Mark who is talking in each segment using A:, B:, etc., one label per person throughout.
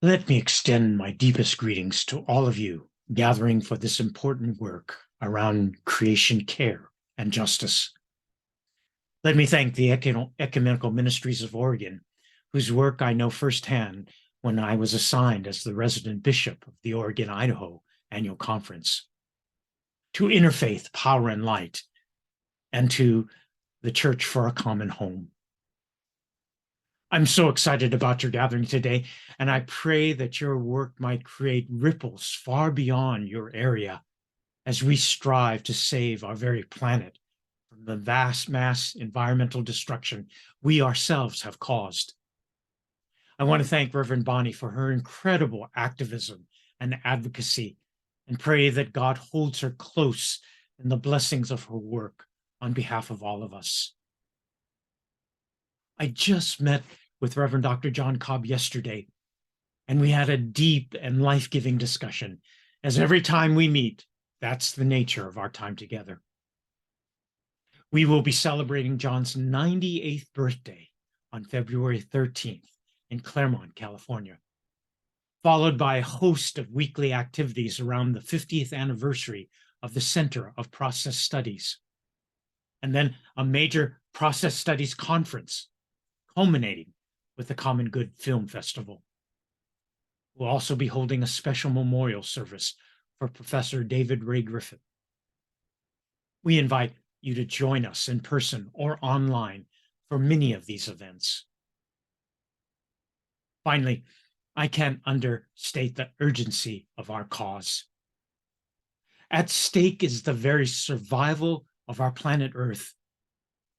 A: Let me extend my deepest greetings to all of you gathering for this important work around creation care and justice. Let me thank the Ecumenical Ministries of Oregon, whose work I know firsthand when I was assigned as the resident bishop of the Oregon-Idaho Annual Conference. To Interfaith Power and Light, and to the Church for a Common Home. I'm so excited about your gathering today, and I pray that your work might create ripples far beyond your area as we strive to save our very planet from the vast mass environmental destruction we ourselves have caused. I want to thank Reverend Bonnie for her incredible activism and advocacy, and pray that God holds her close in the blessings of her work on behalf of all of us. I just met with Reverend Dr. John Cobb yesterday, and we had a deep and life-giving discussion. As every time we meet, that's the nature of our time together. We will be celebrating John's 98th birthday on February 13th in Claremont, California, followed by a host of weekly activities around the 50th anniversary of the Center of Process Studies, and then a major Process Studies conference, culminating with the Common Good Film Festival. We'll also be holding a special memorial service for Professor David Ray Griffith. We invite you to join us in person or online for many of these events. Finally, I can't understate the urgency of our cause. At stake is the very survival of our planet Earth,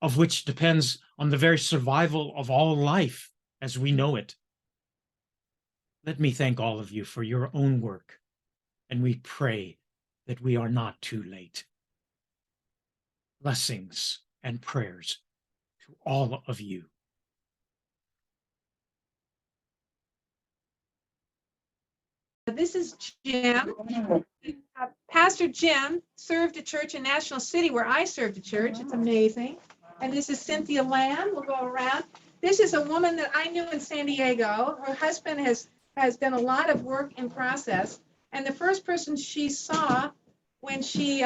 A: of which depends on the very survival of all life as we know it. Let me thank all of you for your own work, and we pray that we are not too late. Blessings and prayers to all of you.
B: This is Jim. Pastor Jim served a church in National City where I served a church. It's amazing. And this is Cynthia Lamb. We'll go around. This is a woman that I knew in San Diego. Her husband has done a lot of work in process. And the first person she saw when she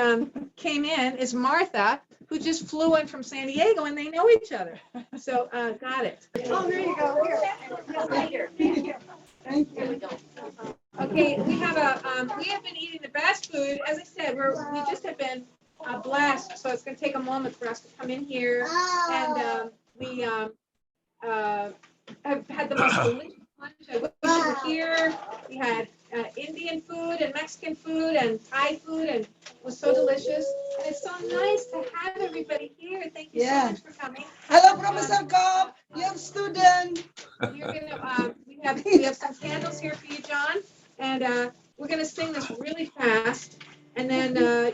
B: came in is Martha, who just flew in from San Diego, and they know each other. So got it. Oh, there you go. Here. Thank you. Okay, we have been eating the best food. As I said, we just have been blessed. So it's going to take a moment for us to come in here, and we have had the most delicious lunch. I wish you were here. We had Indian food and Mexican food and Thai food, and it was so delicious. And it's so nice to have everybody here. Thank you so much for coming.
C: Hello, Professor Cobb. Young student.
B: We're gonna we have some candles here for you, John, and we're gonna sing this really fast, and then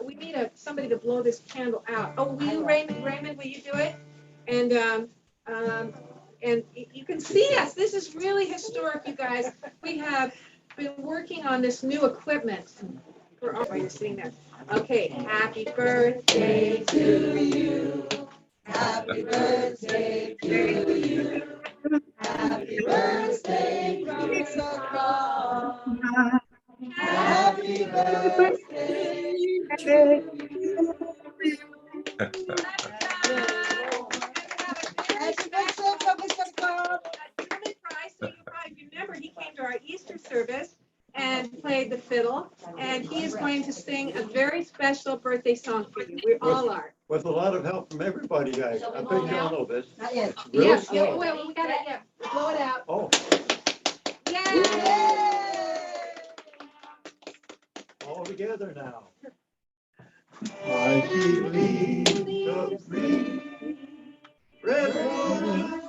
B: we need somebody to blow this candle out. Oh, will you, Raymond? Raymond, will you do it? And you can see us. This is really historic, you guys. We have been working on this new equipment. We're already sitting there. Okay, happy birthday to you. Happy birthday to you. Happy birthday, Professor Cobb. Happy birthday to you. So you probably remember he came to our Easter service and played the fiddle, and he is going to sing a very special birthday song for you. We all are.
D: With a lot of help from everybody, guys. I think you all know this.
C: Not yet.
D: Slow.
B: Well, we got it. Yeah, blow it out.
D: Oh.
B: Yay!
D: All together now. I believe the free red roses.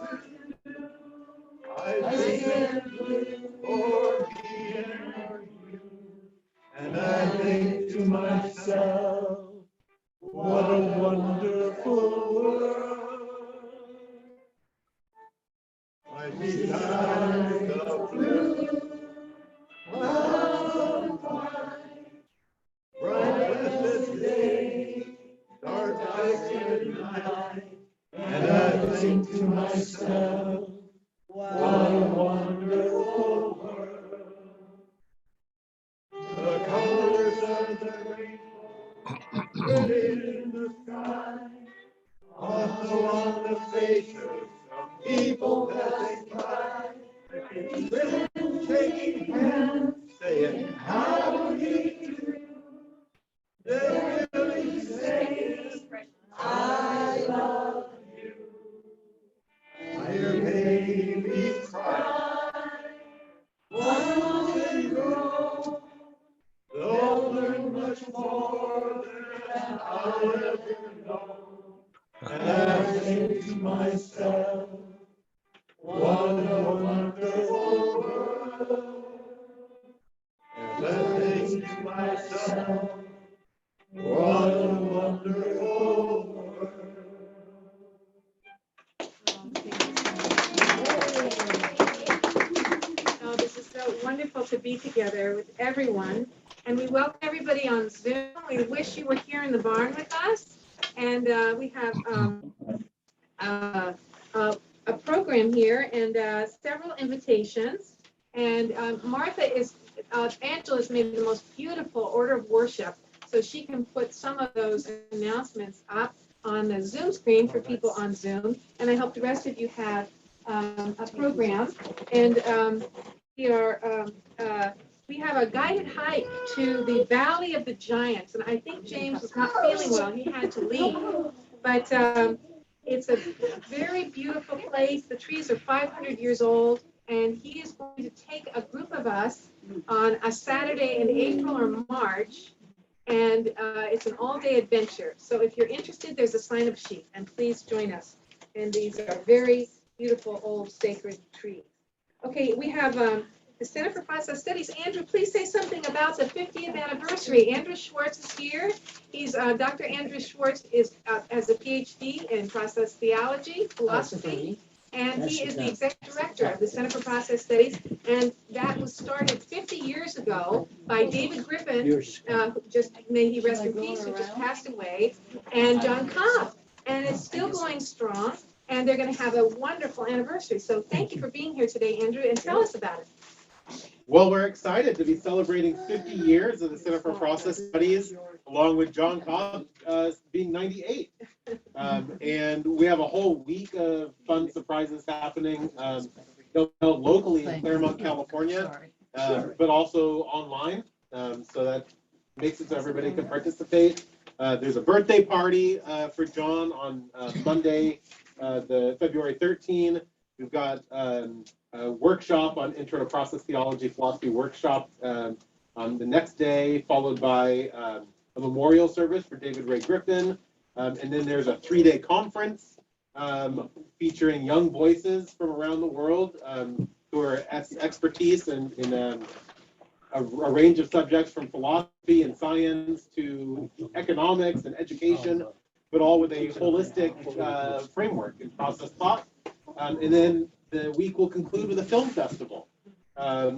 D: I simply for me and you. And I think to myself, what a wonderful world. I behind the blue clouds of white, bright blessed day, dark icy night, and I think to myself, what a wonderful much more than I'll ever know. And I think to myself, what a wonderful world. And I think to myself, what a wonderful world.
B: Oh, this is so wonderful to be together with everyone. And we welcome everybody on Zoom. We wish you were here in the barn with us. And we have a program here and several invitations. And Angela's made the most beautiful order of worship. So she can put some of those announcements up on the Zoom screen for people on Zoom. And I hope the rest of you have a program. And we have a guided hike to the Valley of the Giants. And I think James was not feeling well. He had to leave. But it's a very beautiful place. The trees are 500 years old. And he is going to take a group of us on a Saturday in April or March. And it's an all-day adventure. So if you're interested, there's a sign-up sheet. And please join us. And these are very beautiful old sacred trees. Okay, we have the Center for Process Studies. Andrew, please say something about the 50th anniversary. Andrew Schwartz is here. He's Dr. Andrew Schwartz has a PhD in process theology, philosophy, and he is the executive director of the Center for Process Studies. And that was started 50 years ago by David Griffin, who just may he rest in peace, who just passed away, and John Cobb. And it's still going strong. And they're going to have a wonderful anniversary. So thank you for being here today, Andrew, and tell us about it.
E: Well, we're excited to be celebrating 50 years of the Center for Process Studies, along with John Cobb being 98. And we have a whole week of fun surprises happening locally in Claremont, California, but also online. So that makes it so everybody can participate. There's a birthday party for John on Monday, the February 13th. We've got a workshop on Intro to Process Theology Philosophy workshop on the next day, followed by a memorial service for David Ray Griffin. And then there's a 3-day conference featuring young voices from around the world who are expertise in a range of subjects from philosophy and science to economics and education, but all with a holistic framework in process thought. And then the week will conclude with a film festival,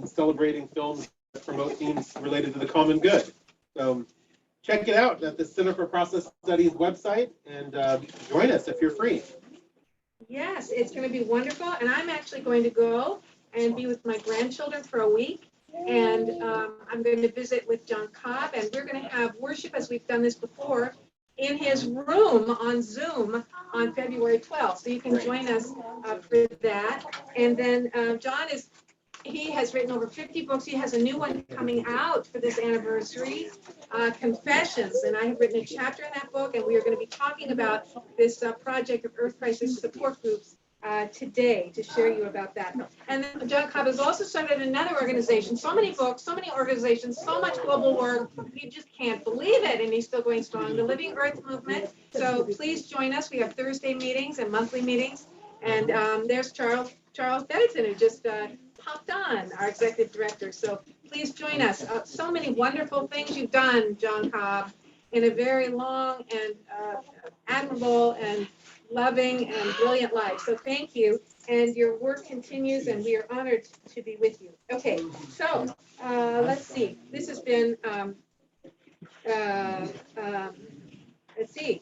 E: celebrating films that promote themes related to the common good. So check it out at the Center for Process Studies website and join us if you're free.
B: Yes, it's going to be wonderful. And I'm actually going to go and be with my grandchildren for a week. And I'm going to visit with John Cobb, and we're going to have worship as we've done this before in his room on Zoom on February 12th. So you can join us for that. And then John he has written over 50 books. He has a new one coming out for this anniversary, Confessions. And I have written a chapter in that book, and we are going to be talking about this project of Earth Crisis support groups today to share you about that. And then John Cobb has also started another organization. So many books, so many organizations, so much global work. You just can't believe it. And he's still going strong. The Living Earth Movement. So please join us. We have Thursday meetings and monthly meetings. And there's Charles Bennington, who just popped on, our executive director. So please join us. So many wonderful things you've done, John Cobb, in a very long and admirable and loving and brilliant life. So thank you. And your work continues, and we are honored to be with you. Okay, so let's see. This has been, let's see.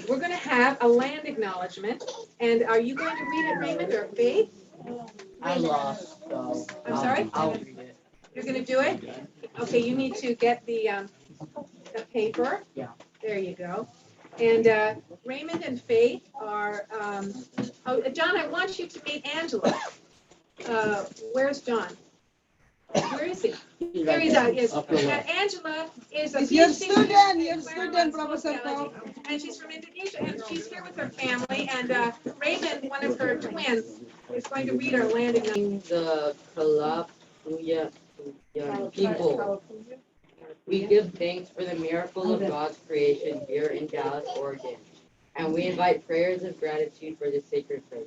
B: We're going to have a land acknowledgement. And are you going to read it, Raymond, or Faith?
F: I lost.
B: I'm sorry?
F: I'll read it.
B: You're going to do it? Okay, you need to get the paper.
F: Yeah.
B: There you go. And Raymond and Faith are, John, I want you to meet Angela. Where's John? Where is he? There he's out. Yes. Angela is a
C: Your
B: PhD
C: student,
B: in
C: Professor Cobb.
B: and she's from Indonesia, and she's here with her family. And Raymond, one of her twins, is going to read our land acknowledgement.
F: The Kalap Puya people We give thanks for the miracle of God's creation here in Dallas, Oregon, and we invite prayers of gratitude for this sacred place.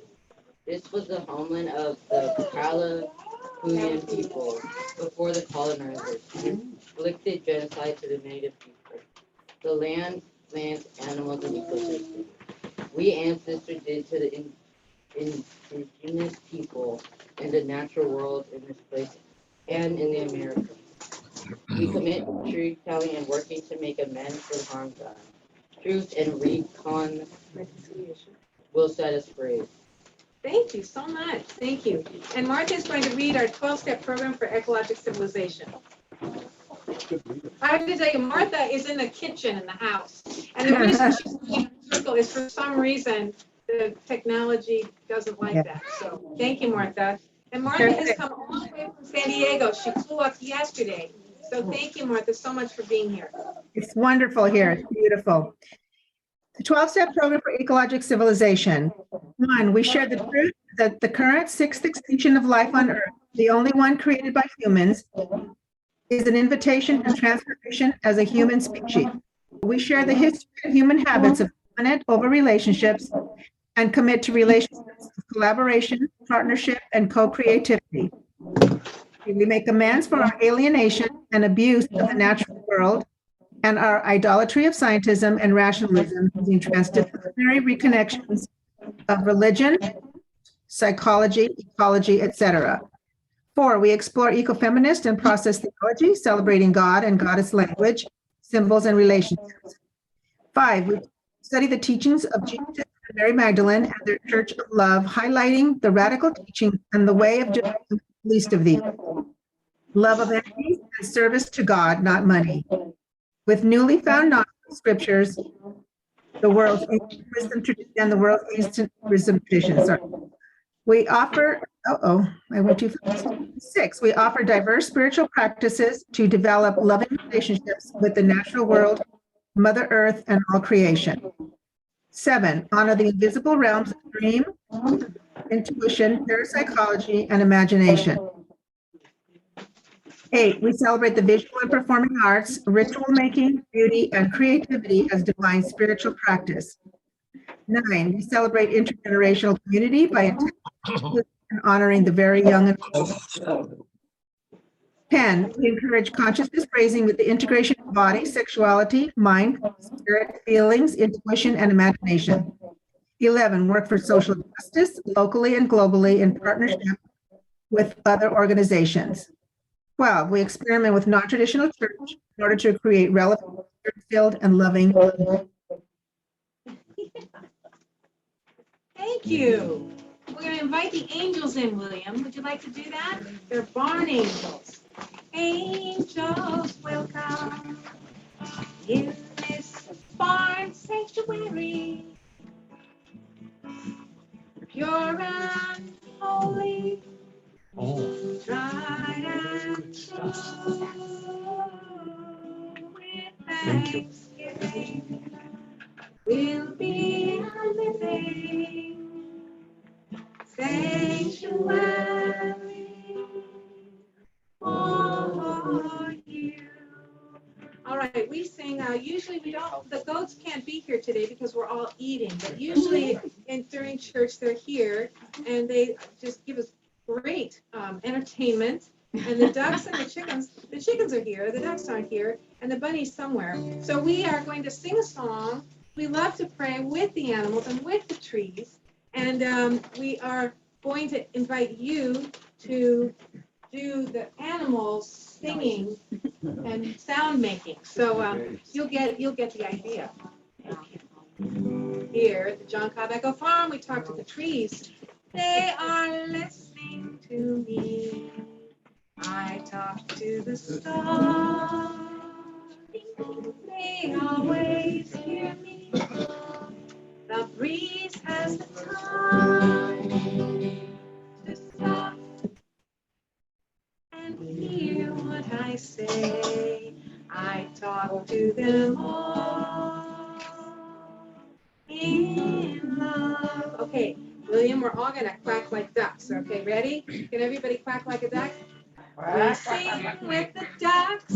F: This was the homeland of the Palestinian people before the colonizers inflicted genocide to the native people. The land, plants, animals, and ecosystems we ancestors did to the indigenous people and the natural world in this place and in the Americas. We commit to truth telling and working to make amends for the harm done. Truth and reconciliation will set us free.
B: Thank you so much. Thank you. And Martha is going to read our 12-step program for ecologic civilization. I have to tell you, Martha is in the kitchen in the house. And the reason she's in the circle is for some reason the technology doesn't like that. So thank you, Martha. And Martha has come all the way from San Diego. She flew up yesterday. So thank you, Martha, so much for being here.
G: It's wonderful here. It's beautiful. The 12-step program for ecologic civilization. 1, we share the truth that the current 6th extinction of life on Earth, the only one created by humans, is an invitation to transformation as a human species. We share the history of human habits of dominant over relationships and commit to relationships of collaboration, partnership, and co-creativity. We make amends for our alienation and abuse of the natural world and our idolatry of scientism and rationalism using transdisciplinary reconnections of religion, psychology, ecology, etc. 4, we explore ecofeminist and process theology, celebrating God and goddess language, symbols, and relationships. 5, we study the teachings of Jesus and Mary Magdalene and their Church of Love, highlighting the radical teachings and the way of doing the least of these. Love of enemies and service to God, not money. With newly found knowledge of scriptures, the world's ancient wisdom tradition and the world's ancient wisdom tradition. Sorry. We offer, I went too fast. 6, we offer diverse spiritual practices to develop loving relationships with the natural world, Mother Earth, and all creation. 7, honor the invisible realms of dream, intuition, parapsychology, and imagination. 8, we celebrate the visual and performing arts, ritual making, beauty, and creativity as divine spiritual practice. 9, we celebrate intergenerational community by intentionally and honoring the very young and old. 10, we encourage consciousness raising with the integration of body, sexuality, mind, spirit, feelings, intuition, and imagination. 11, work for social justice locally and globally in partnership with other organizations. 12, we experiment with non-traditional church in order to create relevant, filled, and loving.
B: Thank you. We're going to invite the angels in, William. Would you like to do that? They're barn angels. Angels will come in this barn sanctuary. Pure and holy, tried and true. With thanksgiving, we'll be a living sanctuary for you. All right, we sing, usually we don't, the goats can't be here today because we're all eating, but usually during church they're here and they just give us great entertainment. And the ducks and the chickens are here, the ducks aren't here, and the bunny's somewhere. So we are going to sing a song. We love to pray with the animals and with the trees. And we are going to invite you to do the animals singing and sound making. So you'll get the idea. Here at the John Cobb Echo Farm, we talk to the trees. They are listening to me. I talk to the stars. They always hear me. The breeze has the time to stop and hear what I say. I talk to them all in love. Okay, William, we're all gonna quack like ducks. Okay, ready? Can everybody quack like a duck? We sing with the ducks,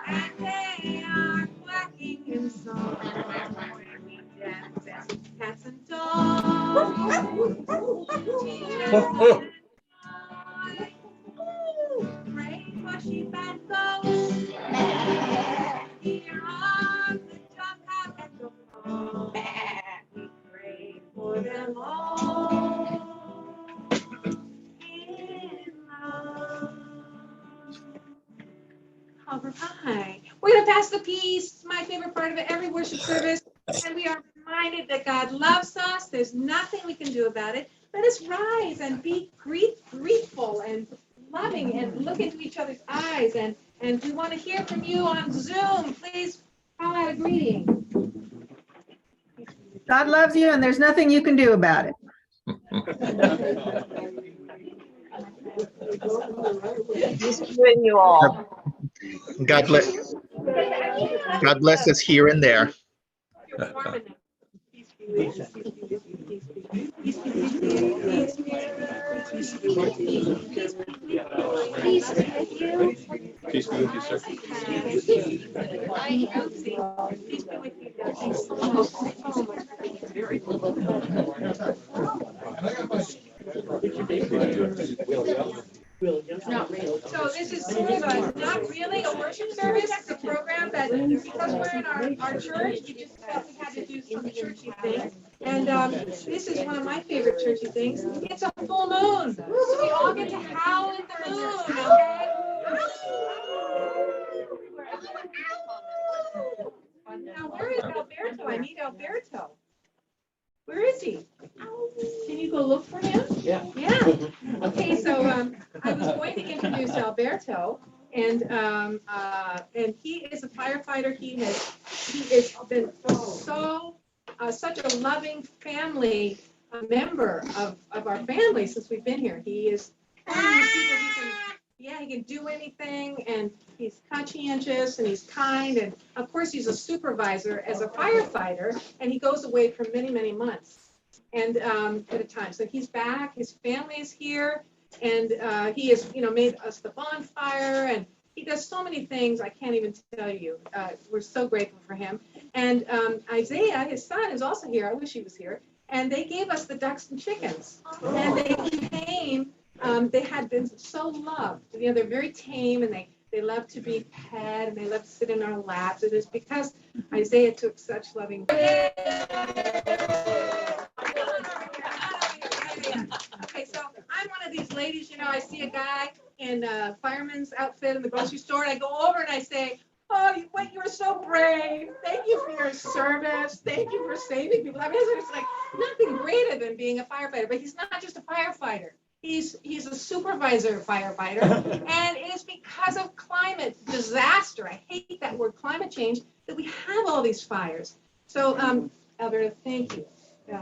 B: and they are quacking in song. We dance as cats and dogs. Pray for sheep and goats. Here on the duck out and the pond. We pray for them all. In love. All right. We're going to pass the peace. It's my favorite part of it, every worship service. And we are reminded that God loves us. There's nothing we can do about it. Let us rise and be grateful and loving and look into each other's eyes. And we want to hear from you on Zoom. Please call out a greeting.
G: God loves you and there's nothing you can do about it.
H: Peace be with you all.
I: God bless us here and there.
B: You're warm enough. Peace be with you. Peace be with you. Peace be with you. Peace be with you. Peace be with you.
D: Peace be with you, sir.
B: Peace be with you. Thanks so much. So this is sort of a, not really a worship service, it's a program that, because we're in our church, we just felt we had to do some churchy things. And this is one of my favorite churchy things. It's a full moon, so we all get to howl at the moon, okay? Now, where is Alberto? I need Alberto. Where is he? Can you go look for him?
E: Yeah.
B: Yeah. Okay, so I was going to introduce Alberto, and he is a firefighter. He has been such a loving family member of our family since we've been here. He is one of these people he can do anything, and he's conscientious and he's kind, and of course he's a supervisor as a firefighter, and he goes away for many, many months and at a time. So he's back, his family is here, and he has made us the bonfire, and he does so many things I can't even tell you. We're so grateful for him. And Isaiah, his son, is also here. I wish he was here. And they gave us the ducks and chickens, and they came. They had been so loved. They're very tame, and they love to be pet, and they love to sit in our laps. It is because Isaiah took such loving. Okay, so I'm one of these ladies. I see a guy in a fireman's outfit in the grocery store, and I go over and I say, "Oh, you were so brave. Thank you for your service. Thank you for saving people." I mean, it's like nothing greater than being a firefighter. But he's not just a firefighter. He's a supervisor firefighter, and it is because of climate disaster. I hate that word, climate change, that we have all these fires. So, Alberto, thank you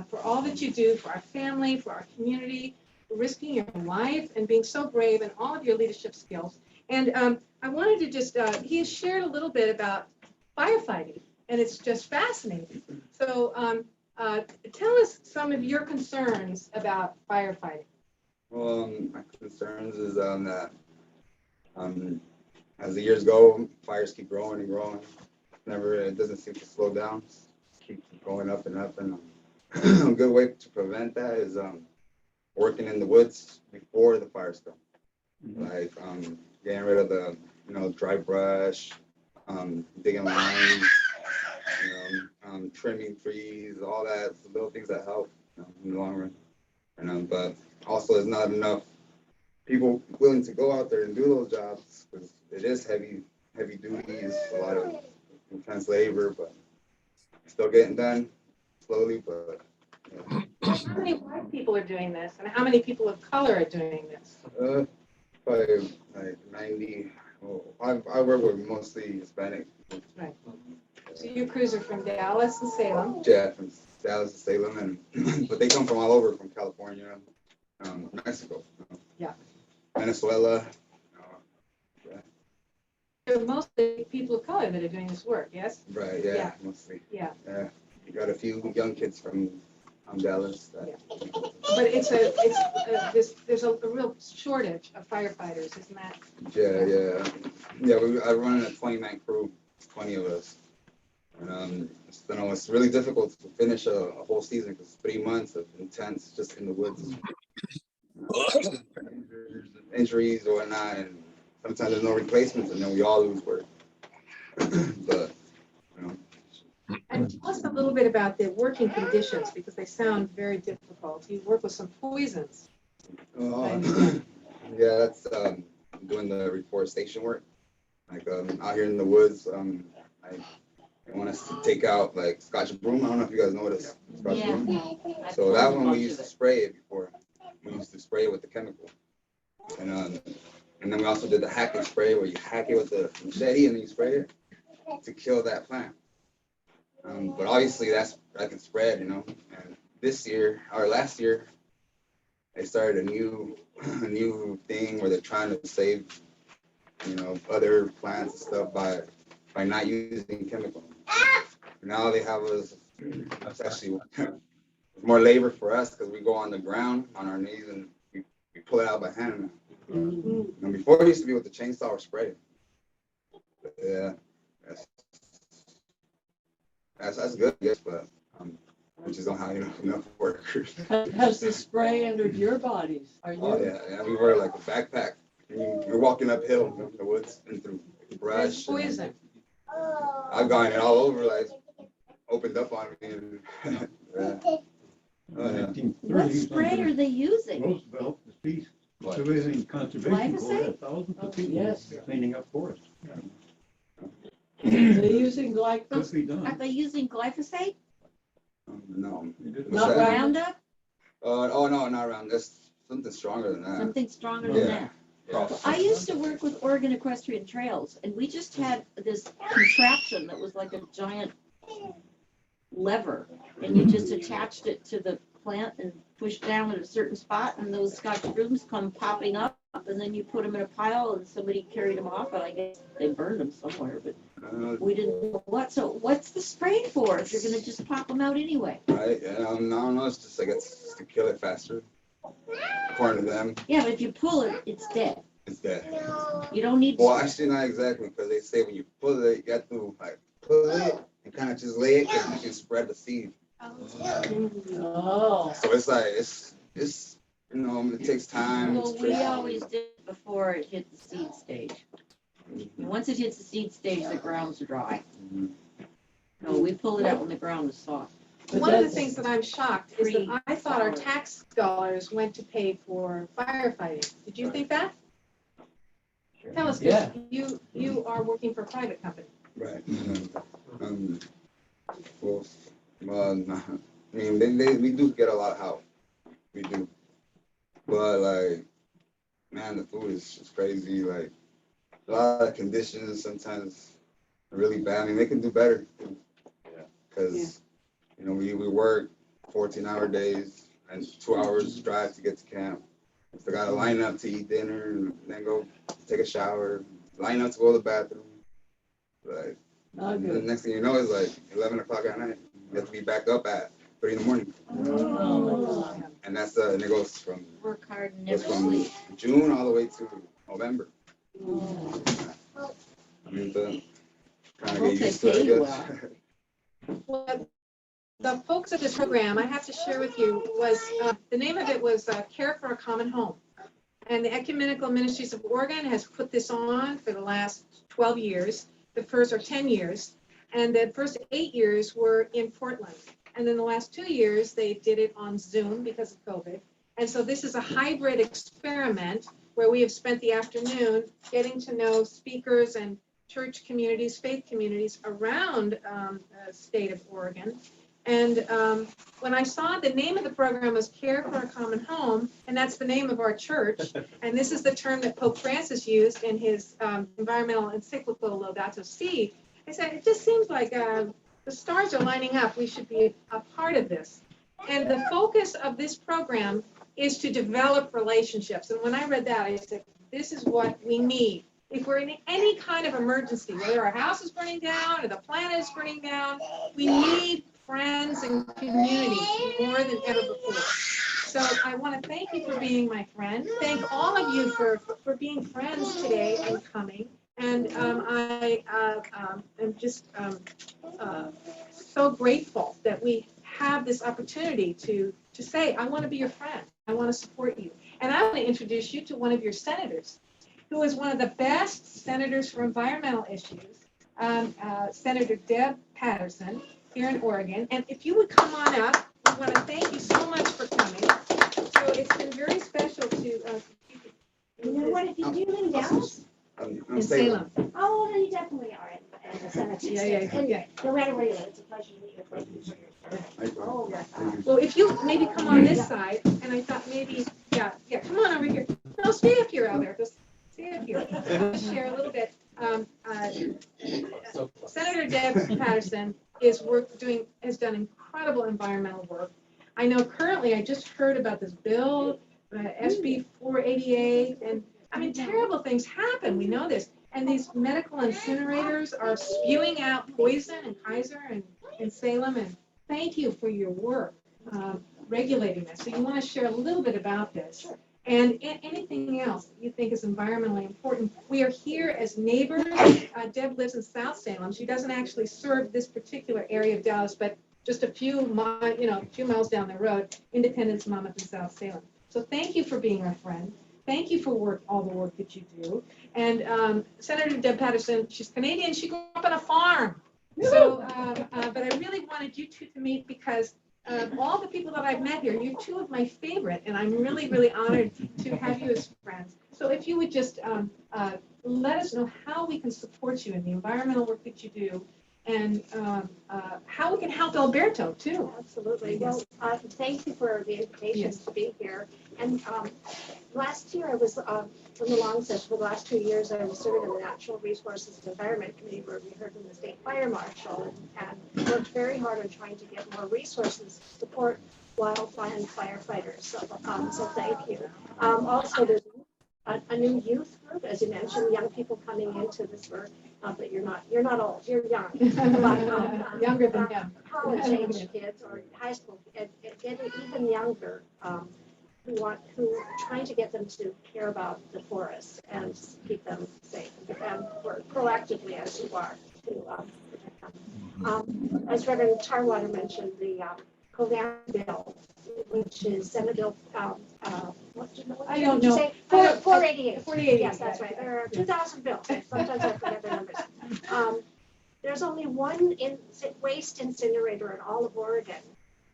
B: for all that you do for our family, for our community, for risking your life and being so brave, and all of your leadership skills. And I wanted to just, he has shared a little bit about firefighting, and it's just fascinating. So tell us some of your concerns about firefighting.
J: Well, my concerns is that as the years go, fires keep growing and growing. It doesn't seem to slow down. Keep going up and up. And a good way to prevent that is working in the woods before the fires come. Like getting rid of the dry brush, digging lines, trimming trees, all that, the little things that help in the long run. But also, there's not enough people willing to go out there and do those jobs because it is heavy duties, a lot of intense labor, but still getting done slowly. But
B: How many white people are doing this, and how many people of color are doing this?
J: Probably like 90. Well, I work with mostly Hispanic.
B: Right. So your crews are from Dallas and Salem.
J: Yeah, from Dallas and Salem, and but they come from all over, from California, Mexico, Venezuela.
B: They're mostly people of color that are doing this work, yes?
J: Right, yeah, mostly.
B: Yeah.
J: Yeah, you got a few young kids from Dallas.
B: But there's a real shortage of firefighters, isn't that?
J: Yeah. I run a 20-man crew, 20 of us. And it's really difficult to finish a whole season because 3 months of intense just in the woods. Injuries or whatnot, and sometimes there's no replacements, and then we all lose work. But
B: And tell us a little bit about the working conditions, because they sound very difficult. You work with some poisons.
J: Yeah, that's doing the reforestation work. Like out here in the woods, they want us to take out like Scotch broom. I don't know if you guys know what it is. Scotch broom. So that one we used to spray it before. We used to spray it with the chemical. And then we also did the hacking spray where you hack it with the machete and then you spray it to kill that plant. But obviously that can spread, you know. And last year, they started a new thing where they're trying to save, you know, other plants and stuff by not using chemicals. Now they have us. It's actually more labor for us because we go on the ground on our knees and we pull it out by hand. And before it used to be with the chainsaw or spray. But yeah, that's good, I guess, but we just don't have enough workers.
H: Has the spray entered your bodies? Are you?
J: Oh yeah, we wear like a backpack. And you're walking uphill in the woods and through brush.
B: It's poison.
J: I've gotten it all over, like opened up on me. And, yeah. Oh, yeah.
K: What spray are they using?
L: Roosevelt, the peace,
J: What?
L: civilian conservation corps
K: Glyphosate?
L: had thousands of people
H: Yes.
L: cleaning up forests.
H: They're using
L: Could
H: glyphosate?
L: be done.
K: Are they using glyphosate?
J: No.
H: Not
J: that?
K: Roundup?
J: Oh no, not around. That's something stronger than that.
K: Something stronger than
J: Yeah.
K: that? I used to work with Oregon Equestrian Trails, and we just had this contraption that was like a giant lever, and you just attached it to the plant and pushed down at a certain spot, and those Scotch brooms come popping up, and then you put them in a pile, and somebody carried them off, and I guess they burned them somewhere, but we didn't know what. So what's the spray for if you're gonna just pop them out anyway?
J: Right? Yeah, I don't know. It's just like it's to kill it faster. According to them,
K: Yeah, but if you pull it, it's dead.
J: it's dead.
K: You don't need.
J: Well, actually, not exactly, because they say when you pull it, you have to like pull it and kind of just lay it, because you can spread the seed.
H: Oh.
J: So it's like it's you know, it takes time.
K: Well,
J: it's
K: we
J: tricky.
K: always did it before it hit the seed stage. And once it hits the seed stage, the ground's dry. No, we pull it out when the ground is soft.
B: One of the things that I'm shocked is that I thought our tax dollars went to pay for firefighting. Did you think that? Tell us,
H: Yeah.
B: because you are working for a private company.
J: Right. Well, nah. I mean, we do get a lot of help. We do. But like, man, the food is just crazy. Like, a lot of conditions sometimes are really bad. I mean, they can do better. Because, you know, we work 14-hour days and 2 hours drive to get to camp. So got to line up to eat dinner and then go take a shower, line up to go to the bathroom. Like,
H: Not
J: the
H: good.
J: next thing you know is like 11 o'clock at night. You have to be back up at 3 in the morning.
H: Oh,
J: And that's and it goes from
K: Work hard and
J: goes
K: never
J: from
K: sleep.
J: June all the way to November.
H: oh.
J: I mean, trying to
K: Hope
J: get
K: they
J: used to it, I
K: pay you
J: guess.
B: Well, the focus of this program, I have to share with you, was the name of it was Care for a Common Home. And the Ecumenical Ministries of Oregon has put this on for the last 12 years, the first or 10 years. And the first 8 years were in Portland. And then the last 2 years, they did it on Zoom because of COVID. And so this is a hybrid experiment where we have spent the afternoon getting to know speakers and church communities, faith communities around the state of Oregon. And when I saw the name of the program was Care for a Common Home, and that's the name of our church, and this is the term that Pope Francis used in his environmental encyclical Laudato Si', I said, it just seems like the stars are lining up. We should be a part of this. And the focus of this program is to develop relationships. And when I read that, I said, this is what we need. If we're in any kind of emergency, whether our house is burning down or the planet is burning down, we need friends and community more than ever before. So I want to thank you for being my friend. Thank all of you for being friends today and coming. And I am just so grateful that we have this opportunity to say, I want to be your friend. I want to support you. And I want to introduce you to one of your senators, who is one of the best senators for environmental issues, Senator Deb Patterson here in Oregon. And if you would come on up, we want to thank you so much for coming. So it's been very special to.
M: You know what, if you do live in Dallas?
J: I'm
B: In Salem.
M: Oh, then you definitely are in the Senate.
B: Yeah.
M: No matter where you live, it's a pleasure to meet you. Thank you for your. Oh, my God.
B: Well, if you maybe come on this side, and I thought maybe, yeah, come on over here. No, stay up here, Albert. Just stay up here. Just share a little bit. Senator Deb Patterson has done incredible environmental work. I know currently, I just heard about this bill, SB 488, and I mean, terrible things happen. We know this. And these medical incinerators are spewing out poison in Kaiser and Salem. And thank you for your work regulating this. So you want to share a little bit about this and anything else that you think is environmentally important. We are here as neighbors. Deb lives in South Salem. She doesn't actually serve this particular area of Dallas, but just a few miles down the road, Independence, Monmouth, and South Salem. So thank you for being our friend. Thank you for all the work that you do. And Senator Deb Patterson, she's Canadian. She grew up on a farm. So, but I really wanted you two to meet because all the people that I've met here, you're two of my favorite, and I'm really, really honored to have you as friends. So if you would just let us know how we can support you in the environmental work that you do, and how we can help Alberto too.
M: Absolutely. Well, thank you for the invitation to be here. And last year I was from the long session for the last 2 years. I was serving on the Natural Resources and Environment Committee, where we heard from the state fire marshal and worked very hard on trying to get more resources to support wildfire and firefighters. So thank you. Also, there's a new youth group, as you mentioned, young people coming into this work. But you're not old, you're young. But,
B: younger than him.
M: College age kids or high school, getting even younger, who are trying to get them to care about the forests and keep them safe and work proactively as you are to protect them. As Reverend Tarwater mentioned, the Covanta bill, which is Senate Bill,
B: I don't know.
M: 488.
B: 488.
M: Yes, that's right. There are 2,000 bills. Sometimes I forget the numbers. There's only one waste incinerator in all of Oregon.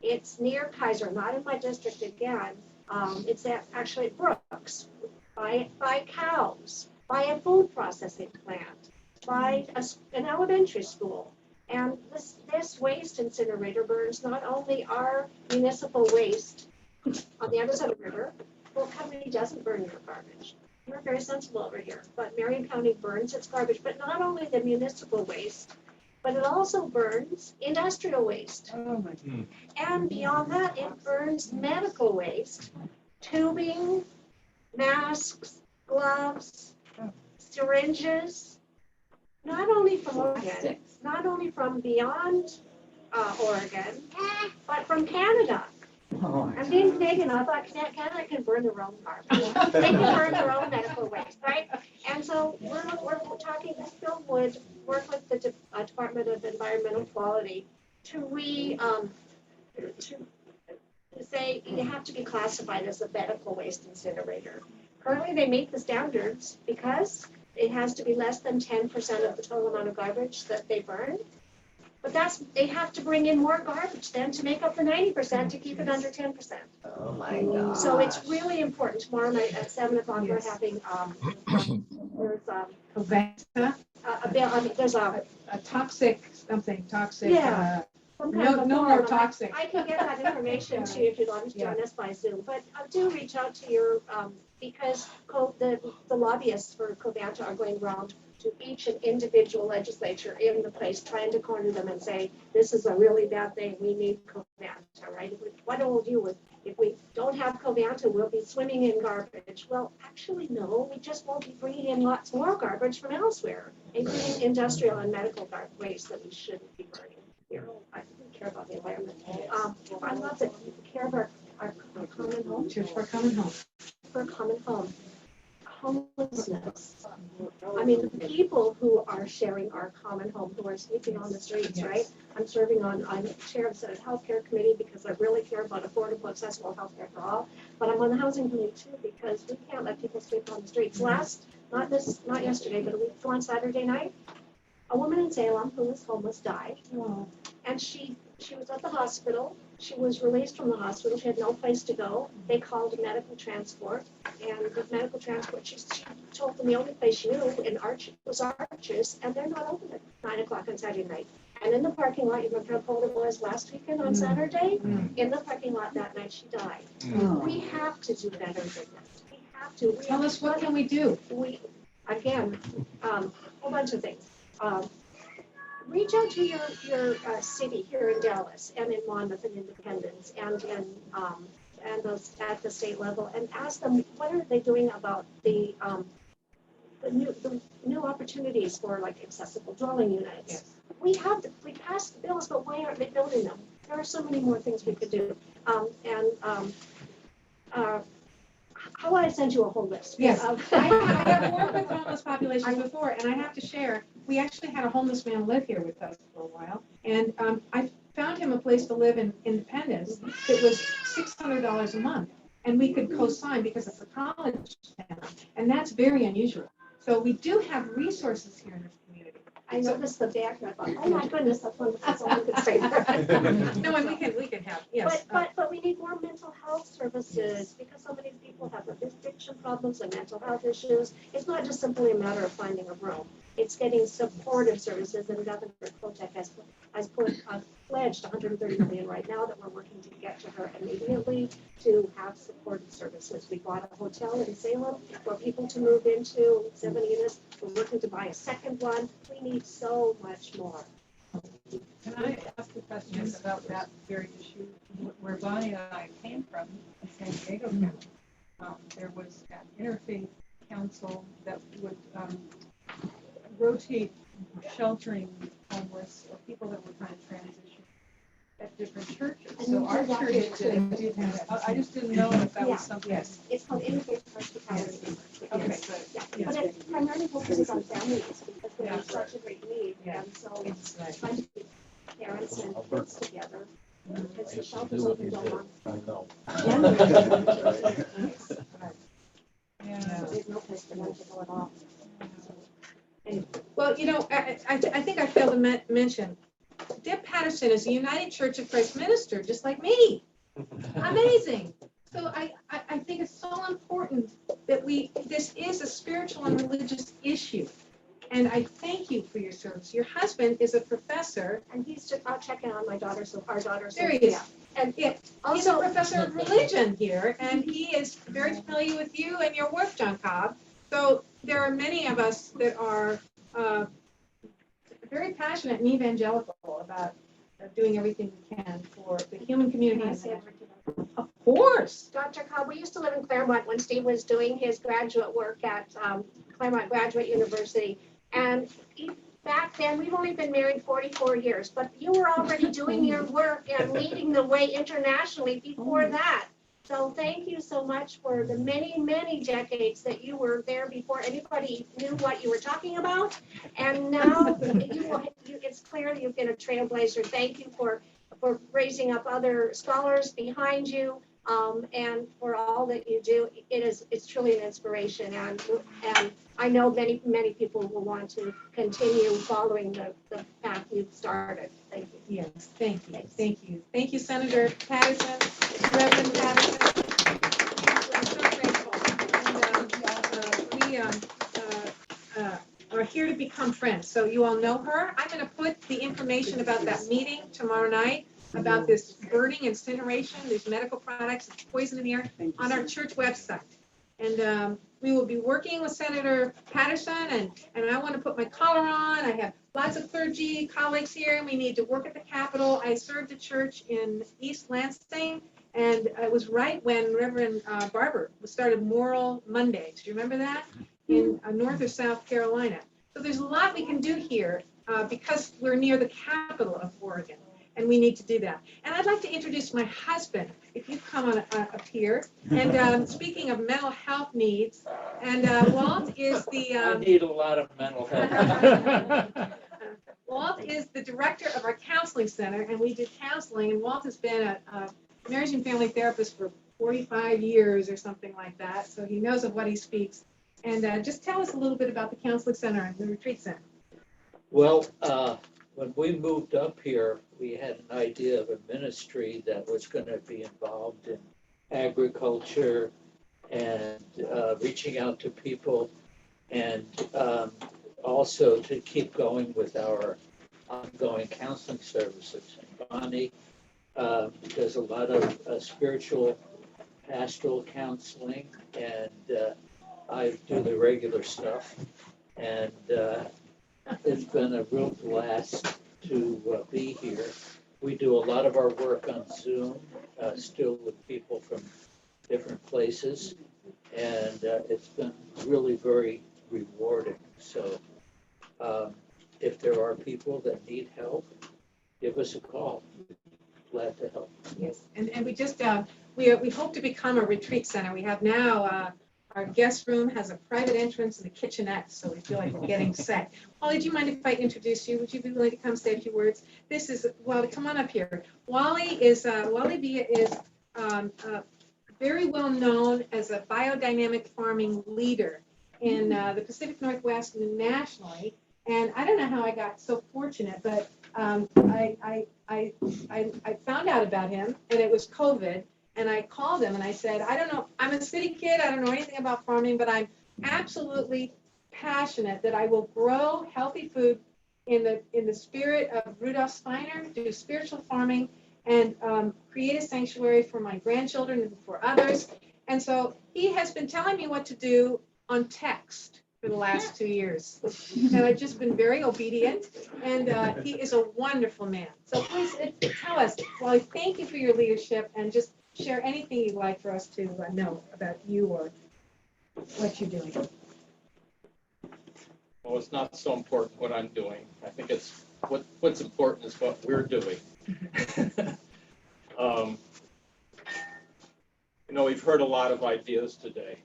M: It's near Kaiser, not in my district again. It's actually at Brooks, by cows, by a food processing plant, by an elementary school. And this waste incinerator burns not only our municipal waste on the other side of the river. Well, County doesn't burn your garbage. We're very sensible over here, but Marion County burns its garbage, but not only the municipal waste, but it also burns industrial waste.
B: Oh my God.
M: And beyond that, it burns medical waste, tubing, masks, gloves, syringes, not only from Oregon, not only from beyond Oregon, but from Canada. I'm being Canadian. I thought Canada can burn their own garbage. They can burn their own medical waste, right? And so we're talking, this bill would work with the Department of Environmental Quality to say you have to be classified as a medical waste incinerator. Currently, they meet the standards because it has to be less than 10% of the total amount of garbage that they burn. But they have to bring in more garbage then to make up the 90% to keep it under 10%.
H: Oh my God.
M: So it's really important. Tomorrow night at 7 o'clock, we're having, there's
B: Covanta,
M: a bill, there's
B: a toxic, something toxic.
M: Yeah.
B: No more toxic.
M: I can get that information to you if you'd like to join us by Zoom, but do reach out to your, because the lobbyists for Covanta are going around to each and individual legislature in the place, trying to corner them and say, this is a really bad thing, we need Covanta, right? What will we do with, if we don't have Covanta, we'll be swimming in garbage. Well, actually, no, we just won't be bringing in lots more garbage from elsewhere, including industrial and medical waste that we shouldn't be burning here. care about the environment. I love that you care of our common home.
B: Church for Common Home.
M: For a common home. Homelessness. I mean, the people who are sharing our common home, who are sleeping on the streets,
B: Yes.
M: right? I'm chair of the Senate Healthcare Committee because I really care about affordable, accessible healthcare for all. But I'm on the housing committee too because we can't let people sleep on the streets. Not yesterday, but a week ago on Saturday night, a woman in Salem who was homeless died. And she was at the hospital. She was released from the hospital. She had no place to go. They called a medical transport. And the medical transport, she told them the only place she knew in was Arches, and they're not open at 9 o'clock on Saturday night. And in the parking lot, you know how cold it was last weekend on Saturday? In the parking lot that night, she died. We have to do better than this. We have to.
B: Tell us, what can we do?
M: Again, a whole bunch of things. Reach out to your city here in Dallas and in Monmouth and Independence and those at the state level and ask them what are they doing about the new opportunities for like accessible dwelling units.
B: Yes.
M: We passed the bills, but why aren't they building them? There are so many more things we could do. How about I send you a whole list?
B: Yes, I have worked with homeless populations before, and I have to share, we actually had a homeless man live here with us for a while, and I found him a place to live in Independence that was $600 a month, and we could co-sign because it's a college town, and that's very unusual. So we do have resources here in this community.
M: I noticed the back, and I thought, oh my goodness, that's all I could say.
B: No, and we can have, yes.
M: But we need more mental health services because so many people have addiction problems and mental health issues. It's not just simply a matter of finding a room. It's getting supportive services, and Governor Kotek has pledged $130 million right now that we're working to get to her immediately to have supportive services. We bought a hotel in Salem for people to move into, 7 units. We're working to buy a second one. We need so much more.
N: Can I ask a question about that very issue? Where Bonnie and I came from, in San Diego County, there was an interfaith council that would rotate sheltering homeless or people that were trying to transition at different churches.
M: And
N: So
M: you
N: our
M: did that
N: church
M: here too.
N: did that. I just didn't know if that
M: Yeah.
N: was something.
B: Yes.
M: It's called interfaith hospitality.
N: Okay,
M: Yes.
N: good.
M: Yeah, but it primarily focuses on families because they
N: Yeah.
M: have such a great need.
B: Yeah.
M: And so
B: It's like,
M: trying to get parents and kids together. Because the shelters open till on.
N: Yeah.
M: There's no place for them to go at all. Anyway.
B: well, you know, I think I failed to mention, Deb Patterson is a United Church of Christ minister, just like me. Amazing. So I think it's so important that this is a spiritual and religious issue. And I thank you for your service. Your husband is a professor.
M: And he's out checking on our daughter.
B: There he is.
M: And
B: He's a
M: also,
B: professor of religion here, and he is very familiar with you and your work, John Cobb. So there are many of us that are very passionate and evangelical about doing everything we can for the human community.
M: Can I say a word to that?
B: Of course.
M: Dr. Cobb, we used to live in Claremont when Steve was doing his graduate work at Claremont Graduate University. And back then, we've only been married 44 years, but you were already doing your work and leading the way internationally before that. So thank you so much for the many, many decades that you were there before anybody knew what you were talking about. And now it's clear that you've been a trailblazer. Thank you for raising up other scholars behind you. And for all that you do, it's truly an inspiration, and I know many people will want to continue following the path you've started. Thank you.
B: Yes, thank you. Thank you. Thank you, Senator Patterson, Reverend Patterson. I'm so grateful. And we are here to become friends. So you all know her. I'm going to put the information about that meeting tomorrow night, about this burning, incineration, these medical products, it's poison in the air, on our church website. And we will be working with Senator Patterson, and I want to put my collar on. I have lots of clergy colleagues here, and we need to work at the Capitol. I served a church in East Lansing, and it was right when Reverend Barber started Moral Mondays. Do you remember that? In North or South Carolina. So there's a lot we can do here because we're near the capital of Oregon. and we need to do that. And I'd like to introduce my husband, if you come on up here. And speaking of mental health needs, and Walt is the
H: I need a lot of mental health.
B: Walt is the director of our counseling center, and we do counseling. And Walt has been a marriage and family therapist for 45 years or something like that, so he knows of what he speaks. And just tell us a little bit about the counseling center and the retreat center.
H: Well, when we moved up here, we had an idea of a ministry that was going to be involved in agriculture and reaching out to people, and also to keep going with our ongoing counseling services. And Bonnie does a lot of spiritual pastoral counseling, and I do the regular stuff. And it's been a real blast to be here. We do a lot of our work on Zoom, still with people from different places, and it's been really very rewarding. So if there are people that need help, give us a call. Glad to help.
B: Yes, and we just, we hope to become a retreat center. We have now, our guest room has a private entrance and a kitchenette, so we feel like we're getting set. Wally, do you mind if I introduce you? Would you be willing to come say a few words? This is, Wally, come on up here. Wally Villa is very well known as a biodynamic farming leader in the Pacific Northwest and nationally. And I don't know how I got so fortunate, but I found out about him, and it was COVID. And I called him and I said, I don't know, I'm a city kid, I don't know anything about farming, but I'm absolutely passionate that I will grow healthy food in the spirit of Rudolf Steiner, do spiritual farming, and create a sanctuary for my grandchildren and for others. And so he has been telling me what to do on text for the last 2 years. And I've just been very obedient, and he is a wonderful man. So please tell us, Wally, thank you for your leadership, and just share anything you'd like for us to know about you or what you're doing.
D: Well, it's not so important what I'm doing. I think it's what's important is what we're doing. We've heard a lot of ideas today,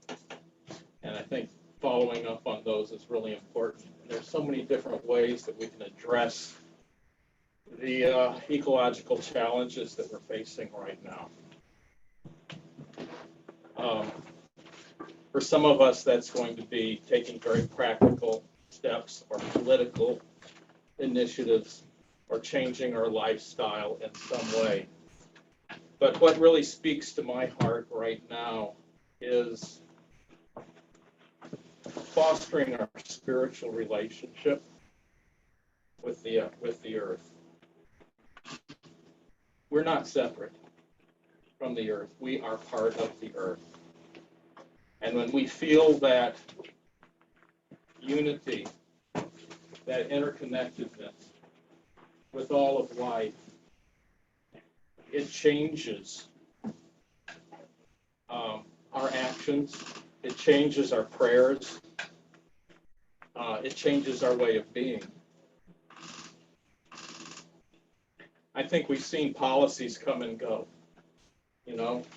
D: and I think following up on those is really important. There's so many different ways that we can address the ecological challenges that we're facing right now. For some of us, that's going to be taking very practical steps or political initiatives or changing our lifestyle in some way. But what really speaks to my heart right now is fostering our spiritual relationship with the earth. We're not separate from the earth. We are part of the earth. And when we feel that unity, that interconnectedness with all of life, it changes our actions, it changes our prayers, it changes our way of being. I think we've seen policies come and go.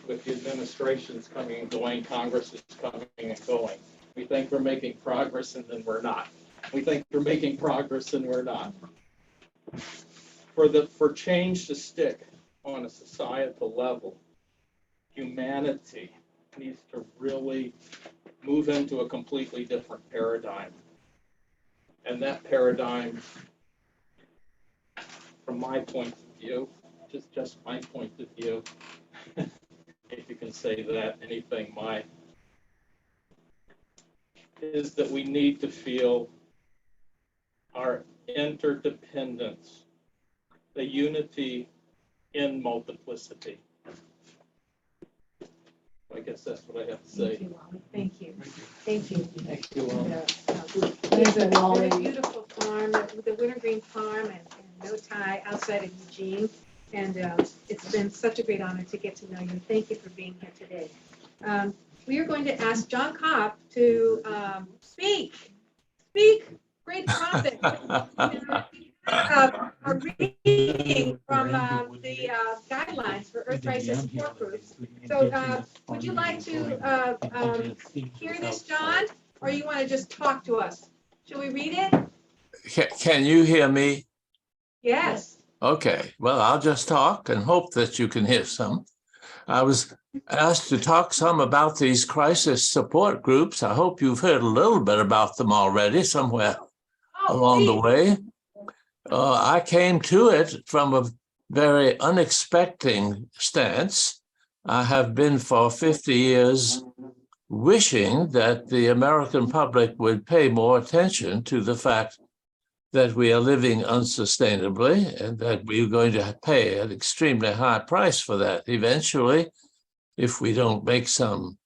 D: With the administrations coming and going, Congress is coming and going. We think we're making progress, and then we're not. We think we're making progress, and we're not. For change to stick on a societal level, humanity needs to really move into a completely different paradigm. And that paradigm, from my point of view, just my point of view, if you can say that, anything is that we need to feel our interdependence, the unity in multiplicity. I guess that's what I have to say.
B: Thank you, Wally. Thank you. Thank you.
H: Thank you all.
B: There's a beautiful farm, the Wintergreen Farm, and No Tie outside of Eugene. And it's been such a great honor to get to know you. Thank you for being here today. We are going to ask John Cobb to speak. Great topic. We a reading from the guidelines for Earth Crisis Support Groups. So would you like to hear this, John, or you want to just talk to us? Should we read it?
O: Can you hear me?
B: Yes.
O: Okay, well, I'll just talk and hope that you can hear some. I was asked to talk some about these crisis support groups. I hope you've heard a little bit about them already somewhere along the way. I came to it from a very unexpected stance. I have been for 50 years wishing that the American public would pay more attention to the fact that we are living unsustainably and that we're going to pay an extremely high price for that eventually if we don't make some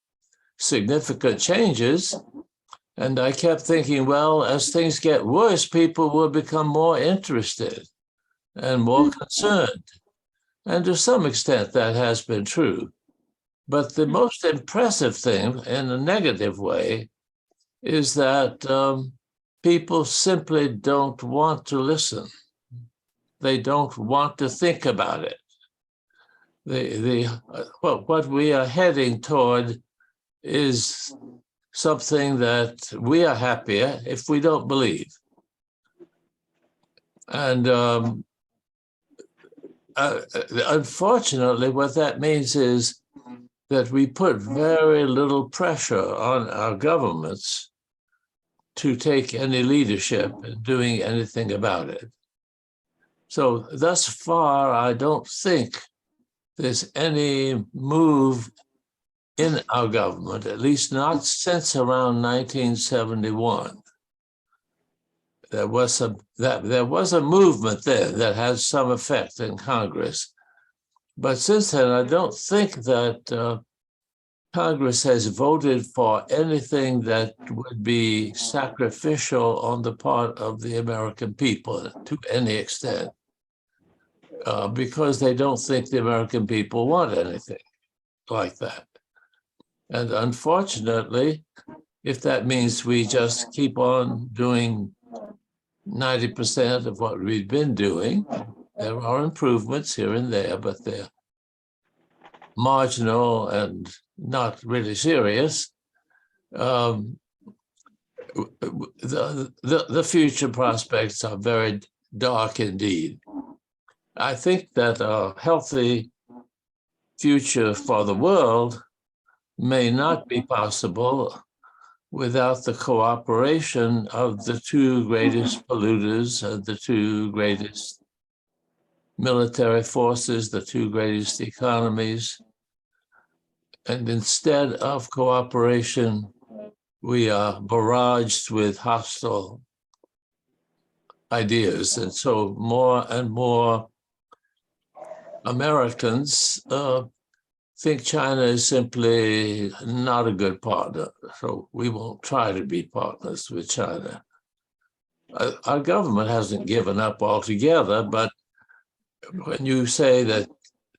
O: significant changes. And I kept thinking, well, as things get worse, people will become more interested and more concerned. And to some extent, that has been true. But the most impressive thing in a negative way is that people simply don't want to listen. They don't want to think about it. What we are heading toward is something that we are happier if we don't believe. And unfortunately, what that means is that we put very little pressure on our governments to take any leadership in doing anything about it. So thus far, I don't think there's any move in our government, at least not since around 1971. There was a movement there that has some effect in Congress. But since then, I don't think that Congress has voted for anything that would be sacrificial on the part of the American people to any extent, because they don't think the American people want anything like that. And unfortunately, if that means we just keep on doing 90% of what we've been doing, there are improvements here and there, but they're marginal and not really serious. The future prospects are very dark indeed. I think that a healthy future for the world may not be possible without the cooperation of the two greatest polluters and the two greatest military forces, the two greatest economies. And instead of cooperation, we are barraged with hostile ideas. And so more and more Americans think China is simply not a good partner. So we won't try to be partners with China. Our government hasn't given up altogether, but when you say that,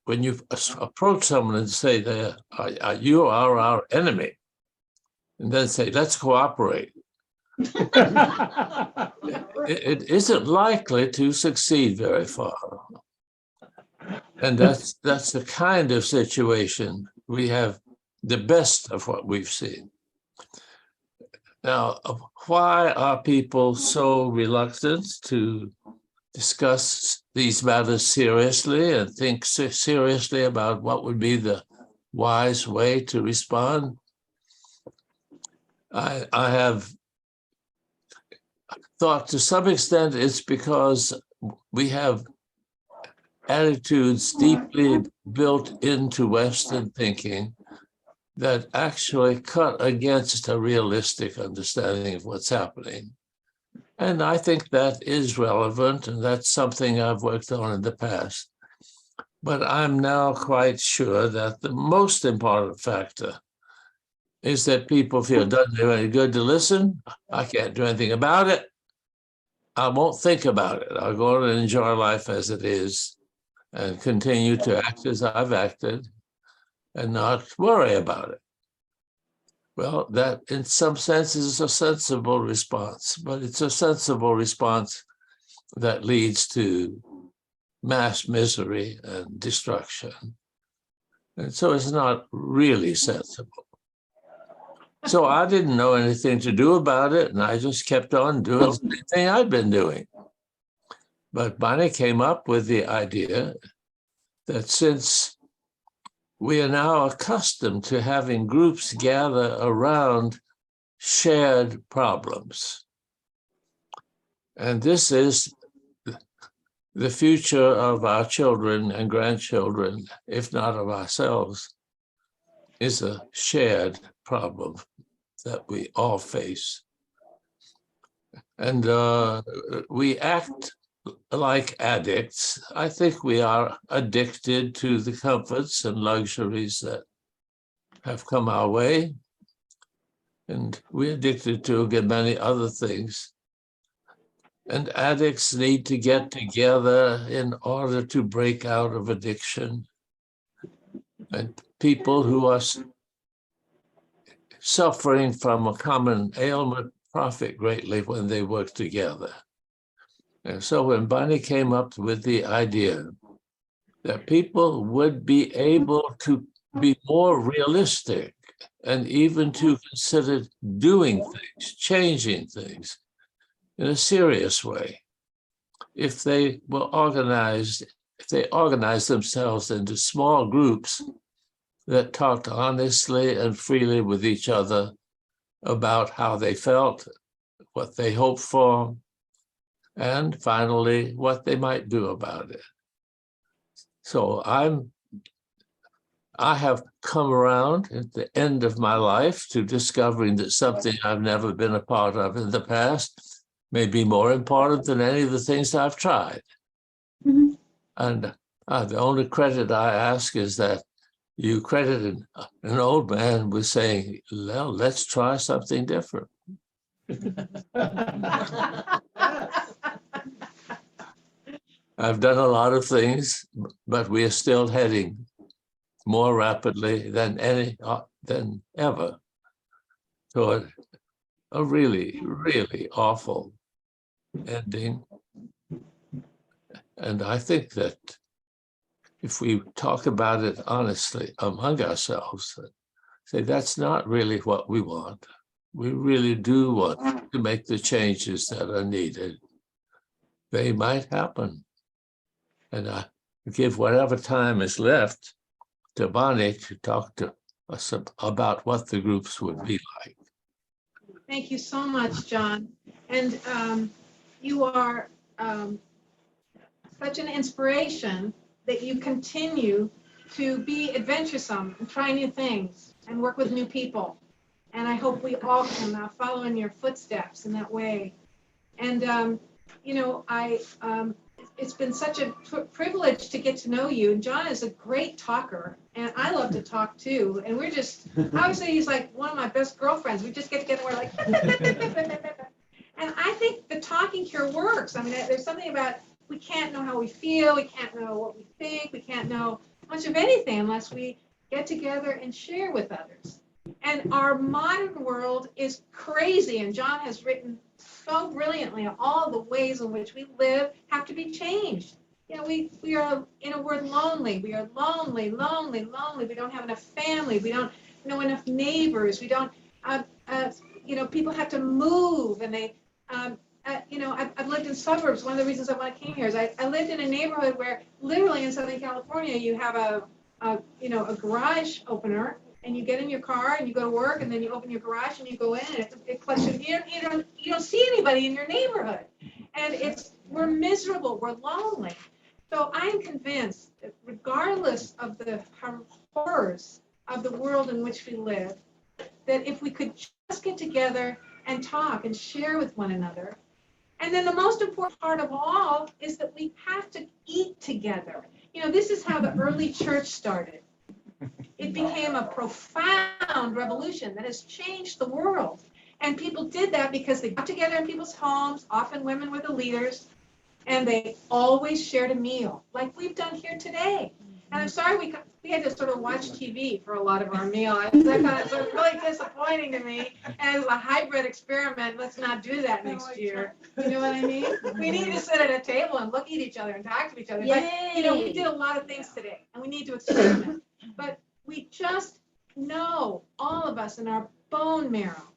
O: when you approach someone and say that you are our enemy, and then say, let's cooperate, it isn't likely to succeed very far. And that's the kind of situation we have, the best of what we've seen. Now, why are people so reluctant to discuss these matters seriously and think seriously about what would be the wise way to respond? I have thought to some extent it's because we have attitudes deeply built into Western thinking that actually cut against a realistic understanding of what's happening. And I think that is relevant, and that's something I've worked on in the past. But I'm now quite sure that the most important factor is that people feel it doesn't do any good to listen. I can't do anything about it. I won't think about it. I'll go on and enjoy life as it is and continue to act as I've acted and not worry about it. Well, that in some sense is a sensible response, but it's a sensible response that leads to mass misery and destruction. And so it's not really sensible. So I didn't know anything to do about it, and I just kept on doing the same thing I'd been doing. But Bonnie came up with the idea that since we are now accustomed to having groups gather around shared problems, and this is the future of our children and grandchildren, if not of ourselves, is a shared problem that we all face. And we act like addicts. I think we are addicted to the comforts and luxuries that have come our way. And we're addicted to many other things. And addicts need to get together in order to break out of addiction. And people who are suffering from a common ailment profit greatly when they work together. And so when Bonnie came up with the idea that people would be able to be more realistic and even to consider doing things, changing things in a serious way, if they were organized, if they organized themselves into small groups that talked honestly and freely with each other about how they felt, what they hoped for, and finally, what they might do about it. So I have come around at the end of my life to discovering that something I've never been a part of in the past may be more important than any of the things I've tried.
K: Mhm.
O: And the only credit I ask is that you credited an old man with saying, well, let's try something different. I've done a lot of things, but we are still heading more rapidly than ever toward a really, really awful ending. And I think that if we talk about it honestly among ourselves, say that's not really what we want. We really do want to make the changes that are needed. They might happen. And I give whatever time is left to Bonnie to talk to us about what the groups would be like.
B: Thank you so much, John. And you are such an inspiration that you continue to be adventuresome and try new things and work with new people. And I hope we all can follow in your footsteps in that way. And, you know, it's been such a privilege to get to know you. And John is a great talker, and I love to talk too. And we're just, obviously, he's like one of my best girlfriends. We just get together, and we're like, and I think the talking cure works. I mean, there's something about we can't know how we feel, we can't know what we think, we can't know much of anything unless we get together and share with others. And our modern world is crazy, and John has written so brilliantly on all the ways in which we live have to be changed. You know, we are, in a word, lonely. We are lonely. We don't have enough family. We don't know enough neighbors. We don't, you know, people have to move, and they, you know, I've lived in suburbs. One of the reasons I came here is I lived in a neighborhood where literally in Southern California, you have you know, a garage opener, and you get in your car and you go to work, and then you open your garage and you go in, and it collects you. You don't see anybody in your neighborhood, and we're miserable, we're lonely. So I'm convinced that regardless of the horrors of the world in which we live, that if we could just get together and talk and share with one another, and then the most important part of all is that we have to eat together. You know, this is how the early church started. It became a profound revolution that has changed the world. And people did that because they got together in people's homes, often women were the leaders, and they always shared a meal, like we've done here today. And I'm sorry we had to sort of watch TV for a lot of our meal. That kind of sort of really disappointing to me. And as a hybrid experiment, let's not do that next year. You know what I mean? We need to sit at a table and look at each other and talk to each other. But, you know, we did a lot of things today and we need to experiment. But we just know, all of us in our bone marrow,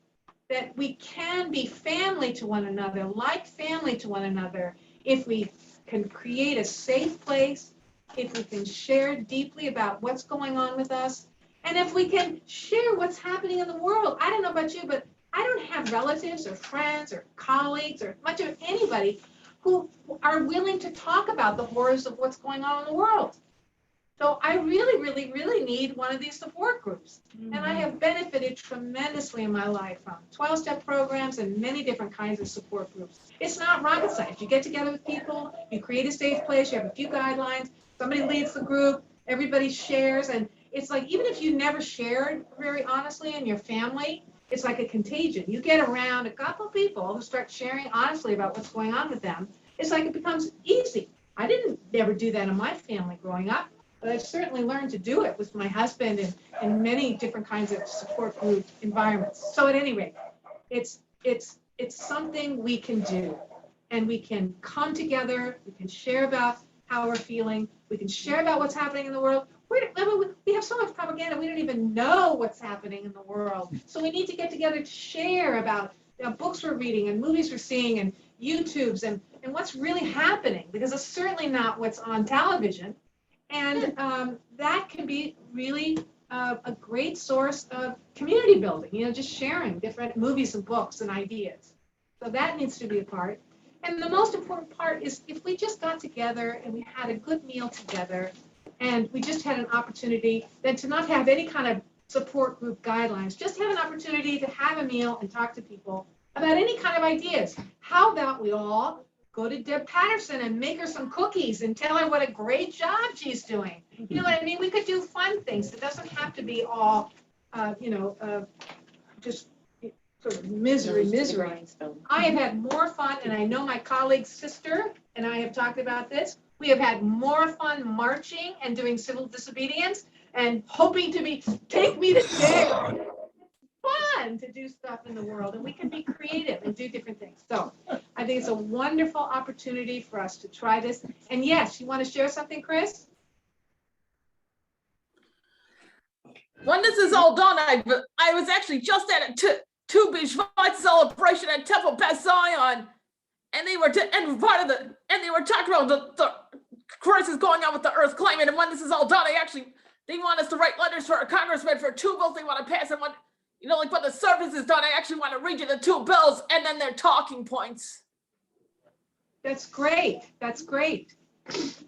B: that we can be family to one another, like family to one another, if we can create a safe place, if we can share deeply about what's going on with us, and if we can share what's happening in the world. I don't know about you, but I don't have relatives or friends or colleagues or much of anybody who are willing to talk about the horrors of what's going on in the world. So I really, really, really need one of these support groups. And I have benefited tremendously in my life from 12-step programs and many different kinds of support groups. It's not rocket science. You get together with people, you create a safe place, you have a few guidelines, somebody leads the group, everybody shares, and it's like, even if you never shared very honestly in your family, it's like a contagion. You get around a couple people who start sharing honestly about what's going on with them, it's like it becomes easy. I didn't ever do that in my family growing up. But I've certainly learned to do it with my husband and in many different kinds of support group environments. So at any rate, it's something we can do, and we can come together. We can share about how we're feeling. We can share about what's happening in the world. We have so much propaganda. We don't even know what's happening in the world. So we need to get together to share about books we're reading and movies we're seeing and YouTubes and what's really happening, because it's certainly not what's on television. And that can be really a great source of community building, just sharing different movies and books and ideas. So that needs to be a part. And the most important part is if we just got together and we had a good meal together and we just had an opportunity then to not have any kind of support group guidelines, just have an opportunity to have a meal and talk to people about any kind of ideas. How about we all go to Deb Patterson and make her some cookies and tell her what a great job she's doing. You know what I mean? We could do fun things. It doesn't have to be all, just sort of misery. I have had more fun, and I know my colleague's sister and I have talked about this. We have had more fun marching and doing civil disobedience and hoping to take me to jail. Fun to do stuff in the world, and we can be creative and do different things. So I think it's a wonderful opportunity for us to try this. And yes, you want to share something, Chris?
P: When this is all done, I was actually just at a Tu B'Shvat celebration at Temple Beth Zion, and they were talking about the crisis going on with the Earth climate. And when this is all done, they want us to write letters for a congressman for 2 bills they want to pass, and when the service is done, I actually want to read you the 2 bills and then their talking points.
B: That's great. That's great.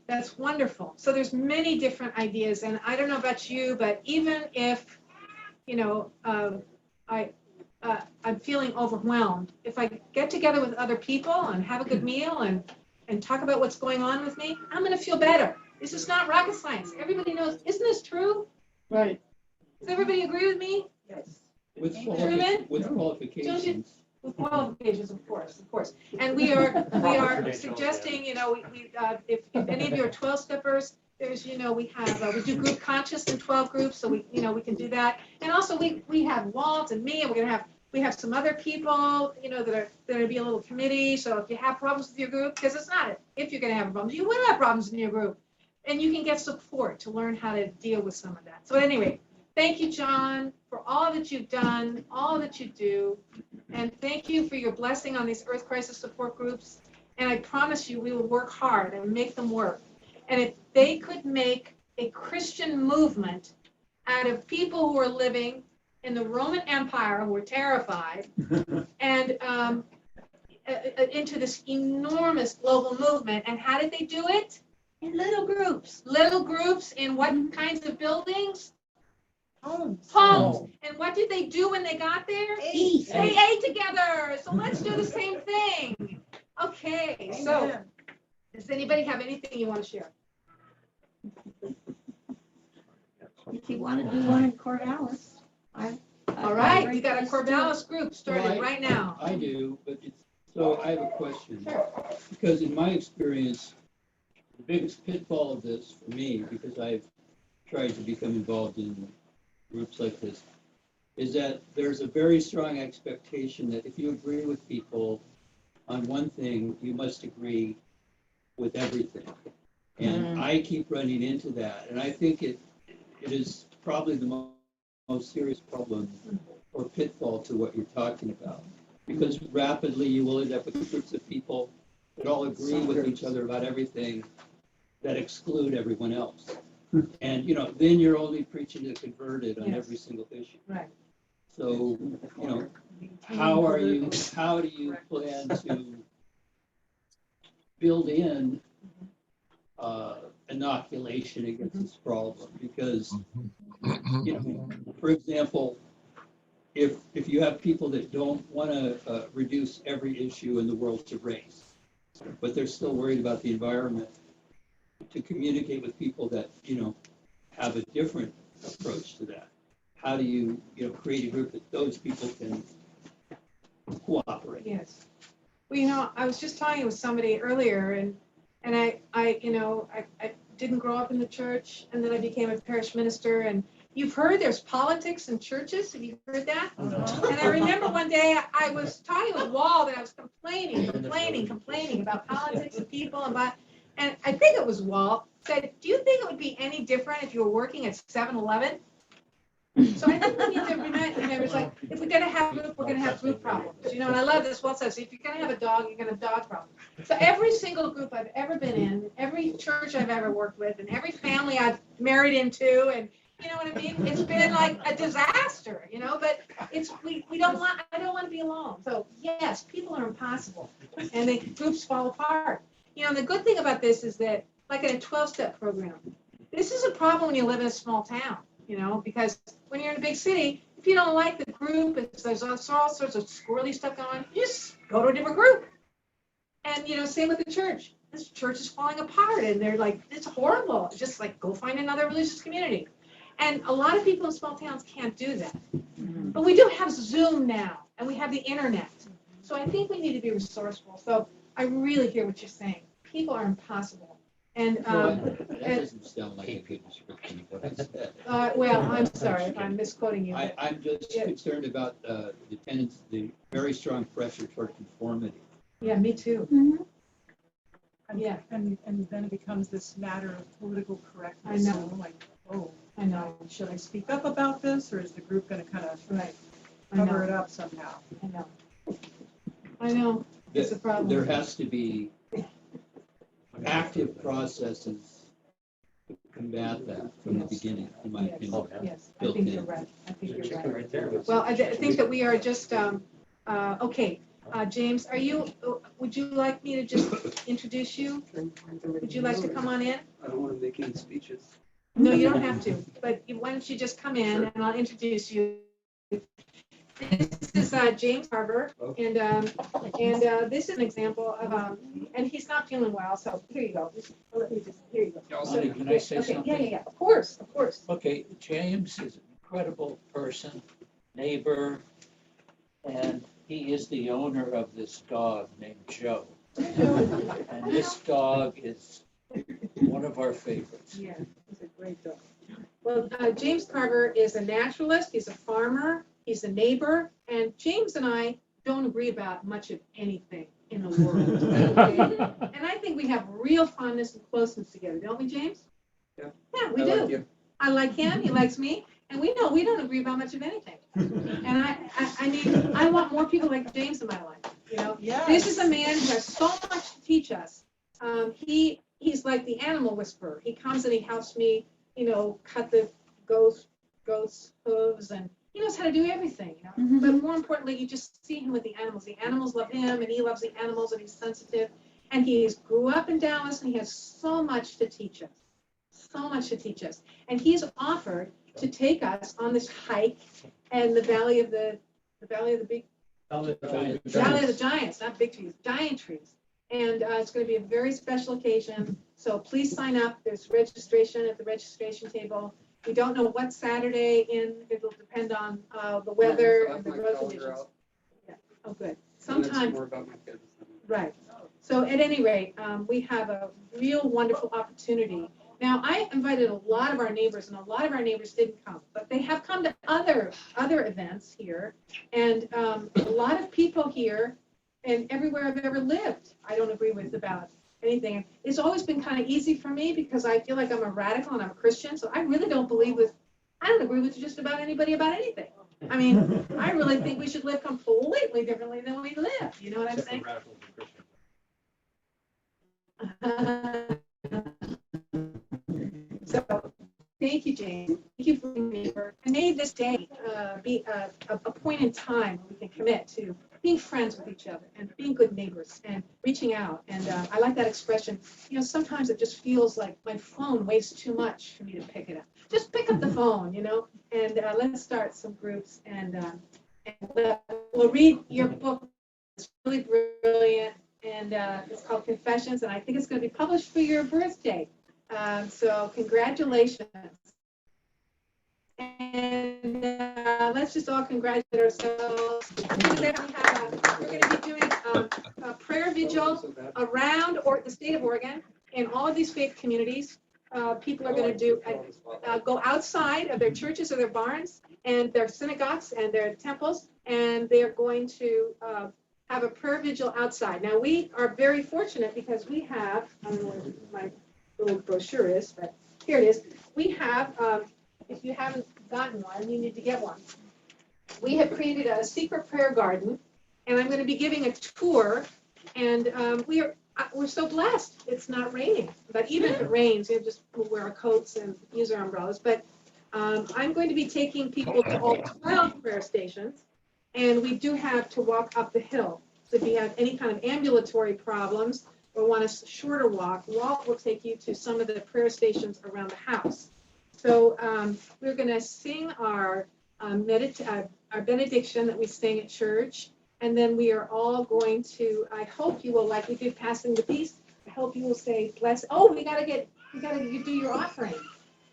B: That's wonderful. So there's many different ideas, and I don't know about you, but even if, I'm feeling overwhelmed, if I get together with other people and have a good meal and talk about what's going on with me, I'm going to feel better. This is not rocket science. Everybody knows. Isn't this true?
H: Right.
B: Does everybody agree with me?
N: Yes.
H: With qualifications.
B: With qualifications, of course. And we are suggesting, if any of you are 12-steppers, there's, we do group conscious in 12 groups, so we can do that. And also we have Walt and me, and we have some other people, that are going to be a little committee. So if you have problems with your group, because it's not if you're going to have problems, you will have problems in your group, and you can get support to learn how to deal with some of that. So at any rate, thank you, John, for all that you've done, all that you do. And thank you for your blessing on these Earth Crisis support groups. And I promise you, we will work hard and make them work. And if they could make a Christian movement out of people who are living in the Roman Empire who were terrified and into this enormous global movement. And how did they do it?
K: In little groups.
B: Little groups in what kinds of buildings?
K: Homes.
B: And what did they do when they got there?
K: Eat.
B: They ate together. So let's do the same thing. Okay. So does anybody have anything you want to share?
K: If you want to do one in Corvallis,
B: all right. We got a Corvallis group started right now.
H: I do, but so I have a question. Because in my experience, the biggest pitfall of this for me, because I've tried to become involved in groups like this, is that there's a very strong expectation that if you agree with people on one thing, you must agree with everything. And I keep running into that, and I think it is probably the most serious problem or pitfall to what you're talking about. Because rapidly you will end up with groups of people that all agree with each other about everything that exclude everyone else. And, you know, then you're only preaching to the converted on every single issue.
B: Right.
H: So, you know, how do you plan to build in inoculation against this problem? Because, you know, for example, if you have people that don't want to reduce every issue in the world to race, but they're still worried about the environment, to communicate with people that, you know, have a different approach to that. How do you, create a group that those people can cooperate?
B: Yes. Well, you know, I was just talking with somebody earlier, and I didn't grow up in the church, and then I became a parish minister, and you've heard there's politics in churches. Have you heard that? And I remember one day I was talking with Wall that I was complaining about politics and people and I think it was Wall said, do you think it would be any different if you were working at 7-Eleven? So I think we need to remind, it was like, if we're gonna have group, we're gonna have group problems, and I love this. Wall says, if you're gonna have a dog, you're gonna have dog problems. So every single group I've ever been in, every church I've ever worked with, and every family I've married into, and you know what I mean? It's been like a disaster, but I don't want to be alone. So yes, people are impossible and groups fall apart. And the good thing about this is that, like in a 12-step program, this is a problem when you live in a small town, because when you're in a big city, if you don't like the group, if there's all sorts of squirrely stuff going on, you just go to a different group. And same with the church. This church is falling apart and they're like, it's horrible. Just like go find another religious community. And a lot of people in small towns can't do that. But we do have Zoom now, and we have the internet. So I think we need to be resourceful. So I really hear what you're saying. People are impossible. And
H: That doesn't sound like a good description of what I said.
B: well, I'm sorry if I'm misquoting you.
H: I'm just concerned about the very strong pressure toward conformity.
B: Yeah, me too. Yeah.
N: And then it becomes this matter of political correctness.
B: I know.
N: Like, oh,
B: I know.
N: Should I speak up about this, or is the group going to kind of
B: I
N: cover
B: know.
N: it up somehow?
B: I know. It's a problem.
H: There has to be active processes to combat that from the beginning, in my opinion.
B: Yes, I think you're right. Well, I think that we are just, okay. James, would you like me to just introduce you? Would you like to come on in?
Q: I don't want to make any speeches.
B: No, you don't have to, but why don't you just come in and I'll introduce you. This is James Carver, and this is an example of, and he's not feeling well, so here you go. Here you go.
H: Bonnie, can I say
B: Okay,
H: something?
B: Yeah, of course.
H: Okay, James is an incredible person, neighbor, and he is the owner of this dog named Joe. And this dog is one of our favorites.
B: Yeah, he's a great dog. Well, James Carver is a naturalist, he's a farmer, he's a neighbor, and James and I don't agree about much of anything in the world. Okay? And I think we have real fondness and closeness together, don't we, James?
Q: Yeah.
B: Yeah, we do. I like him, he likes me, and we know we don't agree about much of anything. And I want more people like James in my life,
N: Yes.
B: This is a man who has so much to teach us. He's like the animal whisperer. He comes and he helps me, cut the goat's hooves, and he knows how to do everything, But more importantly, you just see him with the animals. The animals love him, and he loves the animals, and he's sensitive. And he grew up in Dallas, and he has so much to teach us. So much to teach us. And he's offered to take us on this hike and the valley of the giants, not big trees, giant trees. And it's going to be a very special occasion. So please sign up. There's registration at the registration table. We don't know what Saturday it'll depend on the weather and the road conditions. Yeah. Oh, good. Sometime.
Q: More about my kids.
B: Right. So at any rate, we have a real wonderful opportunity Now, I invited a lot of our neighbors, and a lot of our neighbors didn't come, but they have come to other events here. And a lot of people here, and everywhere I've ever lived, I don't agree with about anything. It's always been kind of easy for me because I feel like I'm a radical and I'm a Christian, so I really don't agree with just about anybody about anything. I mean, I really think we should live completely differently than we live. You know what I'm saying? So, thank you, James. Thank you for being a neighbor. I made this day be a point in time where we can commit to being friends with each other and being good neighbors and reaching out. And I like that expression. You know, sometimes it just feels like my phone weighs too much for me to pick it up. Just pick up the phone, you know, and let's start some groups. And we'll read your book. It's really brilliant. And it's called Confessions. And I think it's going to be published for your birthday. So congratulations. And let's just all congratulate ourselves. We're going to be doing a prayer vigil around the state of Oregon in all of these faith communities. People are going to do go outside of their churches or their barns and their synagogues and their temples, and they are going to have a prayer vigil outside. Now, we are very fortunate because we have, I don't know where my little brochure is, but here it is. We have, if you haven't gotten one, you need to get one. We have created a secret prayer garden, and I'm going to be giving a tour, and we're so blessed. It's not raining, but even if it rains, you just wear our coats and use our umbrellas. But I'm going to be taking people to all 12 prayer stations, and we do have to walk up the hill. So if you have any kind of ambulatory problems or want a shorter walk, Walt will take you to some of the prayer stations around the house. So we're going to sing our benediction that we sing at church, and then we are all going to, I hope you will, like we did passing the peace, I hope you will say bless. Oh, we gotta do your offering.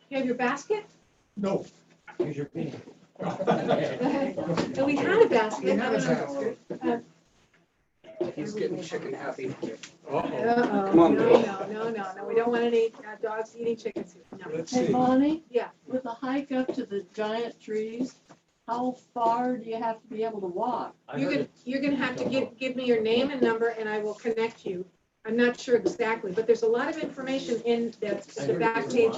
B: You have your basket?
L: No. Here's your pen.
B: And we had a basket.
L: We had a basket.
Q: He's getting chicken happy.
B: Uh-oh.
Q: Come on,
B: No. We don't want any dogs eating chickens. No.
L: Let's
K: Hey,
L: see.
K: Bonnie,
B: Yeah.
K: with the hike up to the giant trees, how far do you have to be able to walk?
B: You're gonna have to give me your name and number, and I will connect you. I'm not sure exactly, but there's a lot of information in the back page.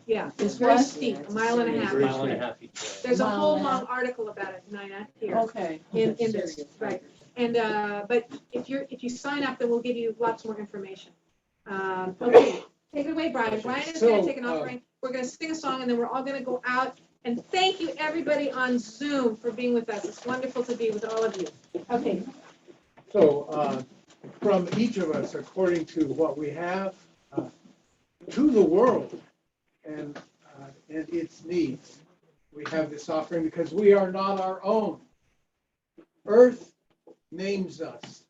B: Yeah, it's very steep, a mile and a half. There's a whole long article about it, Nina, here.
K: Okay.
B: In this, right. And but if you sign up, then we'll give you lots more information. Okay, take it away, Brian. Brian is gonna take an offering. We're gonna sing a song, and then we're all gonna go out. And thank you, everybody on Zoom, for being with us. It's wonderful to be with all of you. Okay.
R: So from each of us, according to what we have, to the world and its needs, we have this offering because we are not our own. Earth names us.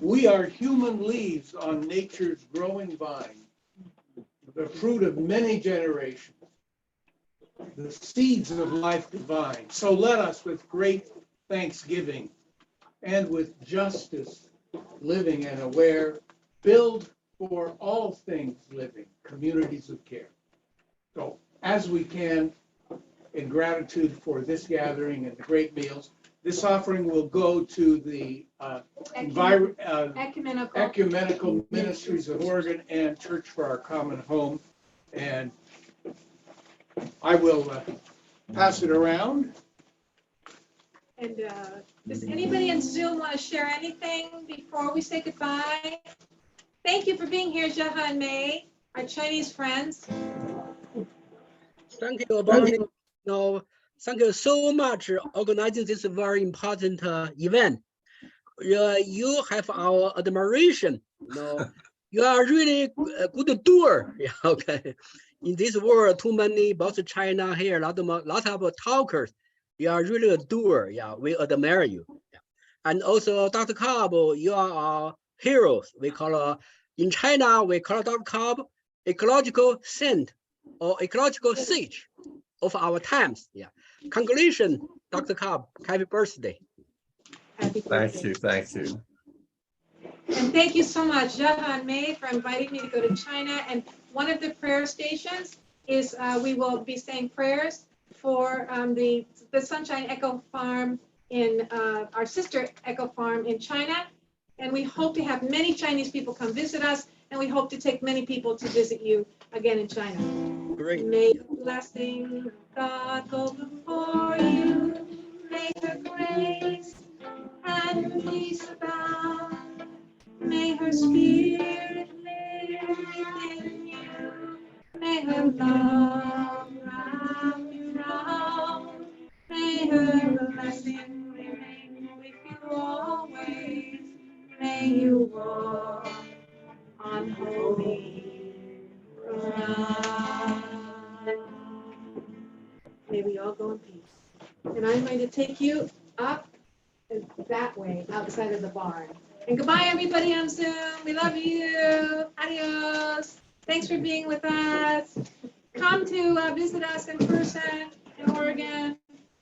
R: We are human leaves on nature's growing vine, the fruit of many generations, the seeds of life divine. So let us, with great thanksgiving and with justice, living and aware, build for all things living communities of care. So as we can, in gratitude for this gathering and the great meals, this offering will go to the Ecumenical Ministries of Oregon and Church for Our Common Home. And I will pass it around.
B: And does anybody in Zoom want to share anything before we say goodbye? Thank you for being here, Jeha and May, our Chinese friends.
Q: Thank you, Bonnie. No, thank you so much for organizing this very important event. You have our admiration. You are really a good doer. Yeah, okay. In this world, too many, both China here, lot of talkers. You are really a doer. Yeah, we admire you. Yeah. And also, Dr. Cobb, you are our heroes. We call in China, we call Dr. Cobb ecological saint or ecological sage of our times. Yeah. Congratulations, Dr. Cobb. Happy birthday.
B: Happy birthday.
O: Thank you.
B: And thank you so much, Jaha and May, for inviting me to go to China. And one of the prayer stations is we will be saying prayers for the Sunshine Echo Farm in our sister Echo Farm in China. And we hope to have many Chinese people come visit us, and we hope to take many people to visit you again in China.
Q: Great.
B: May the blessing of God go before you. May her grace and peace abound. May her spirit live within you. May her love wrap you round. May her blessing remain with you always. May you walk on holy ground. May we all go in peace. And I'm going to take you up that way, outside of the barn. And goodbye, everybody on Zoom. We love you. Adios. Thanks for being with us. Come to visit us in person in Oregon.